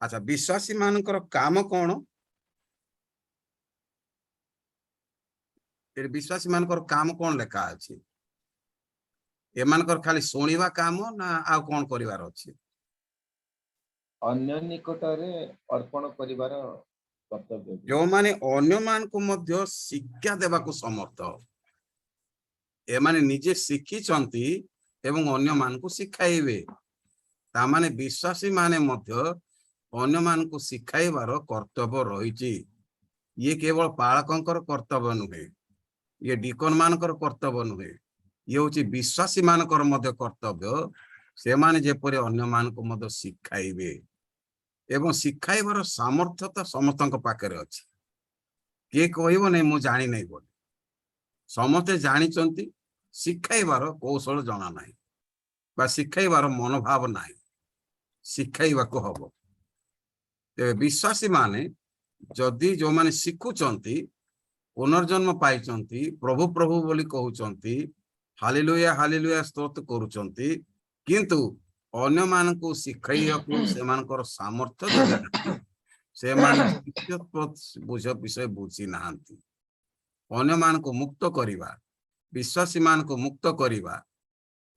अच्छा विश्वासी मानकर काम कोन ए विश्वासी मानकर काम कोन लेखा अछि ए मानकर खाली सुनिबा काम ना आ कोन करिवार अछि अन्य निकटरे अर्पण करिवार कर्तव्य जो माने अन्य मान को मध्य शिक्षा देवा को समर्थ ए माने निजे शिखी चंती एवं अन्य मान को शिखाइबे ता माने विश्वासी माने मध्य अन्य मान को शिखाइबार कर्तव्य रहिछि ये केवल पालकंकर कर्तव्य नुहे ये डिकन मानकर कर्तव्य नुहे ये होछि विश्वासी मानकर मध्य कर्तव्य से माने जेपरि अन्य मान को मध्य शिखाइबे एवं शिखाइबार सामर्थ्य तो समस्तक पाखरे अछि के कहइबो नै मु जानि नै बोली समस्ते जानिचंती शिखाइबार कौशल जना नाही बा शिखाइबार मनोभाव नाही शिखाइबा को हबो ते विश्वासी माने जदि जो माने शिखुचंती पुनर्जन्म पाइचंती प्रभु प्रभु बोली कहउचंती हालेलुया स्तोत्र करूचंती किंतु अन्य मान को शिखाइବାକୁ सेमानकर सामर्थ्य जदि से मान विषय बुझी नांती अन्य मान को मुक्त करिवा विश्वासी मान को मुक्त करिवा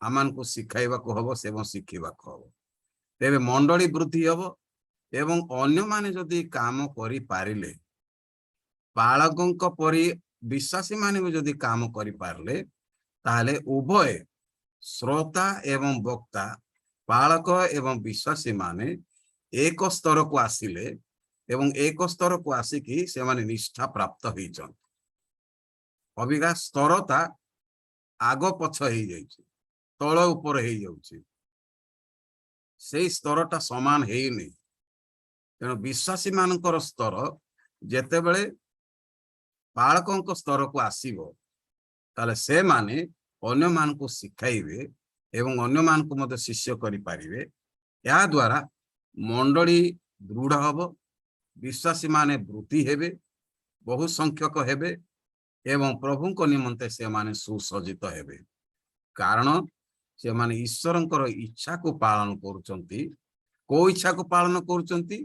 आमान को शिखाइବାକୁ हबो सेवं शिखिବାକୁ हबो तेबे मंडली वृद्धि हबो एवं अन्य माने जदि काम करि पारिले बालकंक परि विश्वासी माने भी जदि काम करि पारले ताले उभय श्रोता एवं वक्ता बालक एवं विश्वासी माने एक स्तर को आसिले एवं एक स्तर को आसिकी से माने निष्ठा प्राप्त होइछन अबिगा स्तरता आगो पछ हेइ जाइछि तळ ऊपर हेइ जाउछि सेई स्तरटा समान हेइ नै ତେଣୁ ବିଶ୍ୱାସୀ ମାନଙ୍କର ସ୍ତର ଯେତେବେଳେ ବାଳକଙ୍କ ସ୍ତରକୁ ଆସିବ ତାହେଲେ ସେମାନେ ଅନ୍ୟମାନଙ୍କୁ ଶିଖାଇବେ ଏବଂ ଅନ୍ୟମାନଙ୍କୁ ମଧ୍ୟ ଶିଷ୍ୟ କରିପାରିବେ। ଏହା ଦ୍ୱାରା ମଣ୍ଡଳୀ ଦୃଢ ହବ, ବିଶ୍ୱାସୀ ମାନେ ବୃଦ୍ଧି ହେବେ, ବହୁ ସଂଖ୍ୟକ ହେବେ ଏବଂ ପ୍ରଭୁଙ୍କ ନିମନ୍ତେ ସେମାନେ ସୁସଜ୍ଜିତ ହେବେ। କାରଣ ସେମାନେ ଈଶ୍ୱରଙ୍କର ଇଚ୍ଛାକୁ ପାଳନ କରୁଛନ୍ତି। କୋଉ ଇଚ୍ଛାକୁ ପାଳନ କରୁଛନ୍ତି?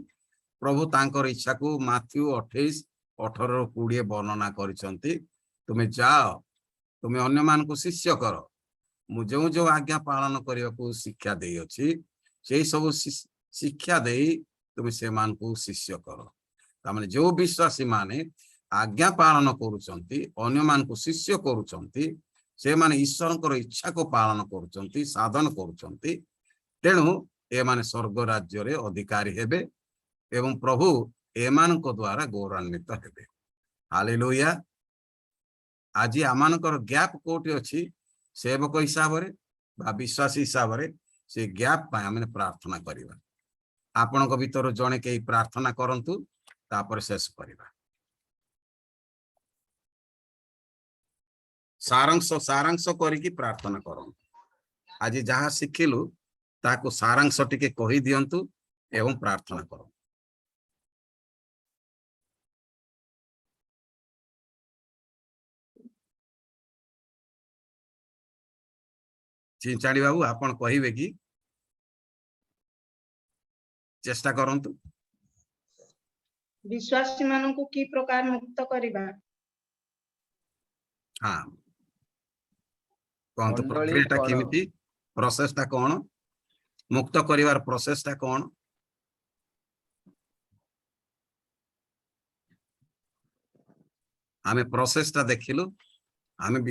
ପ୍ରଭୁ ତାଙ୍କର ଇଚ୍ଛାକୁ ମାଥ୍ୟୁ 28:18-20 ବର୍ଣ୍ଣନା କରିଛନ୍ତି। ତୁମେ ଯାଅ, ତୁମେ ଅନ୍ୟମାନଙ୍କୁ ଶିଷ୍ୟ କର। ମୁଁ ଯେଉଁ ଯେଉଁ ଆଜ୍ଞା ପାଳନ କରିବାକୁ ଶିକ୍ଷା ଦେଇଅଛି ସେଇ ସବୁ ଶିକ୍ଷା ଦେଇ ତୁମେ ସେମାନଙ୍କୁ ଶିଷ୍ୟ କର। ତାମାନେ ଯୋଉ ବିଶ୍ୱାସୀ ମାନେ ଆଜ୍ଞା ପାଳନ କରୁଛନ୍ତି, ଅନ୍ୟମାନଙ୍କୁ ଶିଷ୍ୟ କରୁଛନ୍ତି, ସେମାନେ ଈଶ୍ୱରଙ୍କର ଇଚ୍ଛାକୁ ପାଳନ କରୁଛନ୍ତି, ସାଧନ କରୁଛନ୍ତି। ତେଣୁ ଏମାନେ ସ୍ୱର୍ଗ ରାଜ୍ୟରେ ଅଧିକାରୀ ହେବେ ଏବଂ ପ୍ରଭୁ ଏମାନଙ୍କ ଦ୍ୱାରା ଗୌରବାନ୍ୱିତ ହେବେ। ହାଲେଲୁୟା। ଆଜି ଆମମାନଙ୍କର ଗ୍ୟାପ କୋଉଠି ଅଛି? ସେବକ ହିସାବରେ ବା ବିଶ୍ୱାସୀ ହିସାବରେ ସେ ଗ୍ୟାପ ପାଇଁ ଆମେ ପ୍ରାର୍ଥନା କରିବା। ଆପଣଙ୍କ ଭିତରୁ ଜଣେ କେହି ପ୍ରାର୍ଥନା କରନ୍ତୁ, ତାପରେ ଶେଷ କରିବା। ସାରାଂଶ କରିକି ପ୍ରାର୍ଥନା କରନ୍ତୁ। ଆଜି ଯାହା ଶିଖିଲୁ ତାକୁ ସାରାଂଶ ଟିକେ କହିଦିଅନ୍ତୁ ଏବଂ ପ୍ରାର୍ଥନା କରନ୍ତୁ। ଚିଞ୍ଚାଡ଼ି ବାବୁ ଆପଣ କହିବେ କି? ଚେଷ୍ଟା କରନ୍ତୁ। ବିଶ୍ୱାସୀ ମାନଙ୍କୁ କି ପ୍ରକାର ମୁକ୍ତ କରିବା? ହଁ, କୁହନ୍ତୁ ମଣ୍ଡଳୀ ପ୍ରକ୍ରିୟାଟା କଣ? କେମିତି? ପ୍ରୋସେସଟା କଣ? ମୁକ୍ତ କରିବାର ପ୍ରୋସେସଟା କଣ? ଆମେ ପ୍ରୋସେସଟା ଦେଖିଲୁ। ଆମେ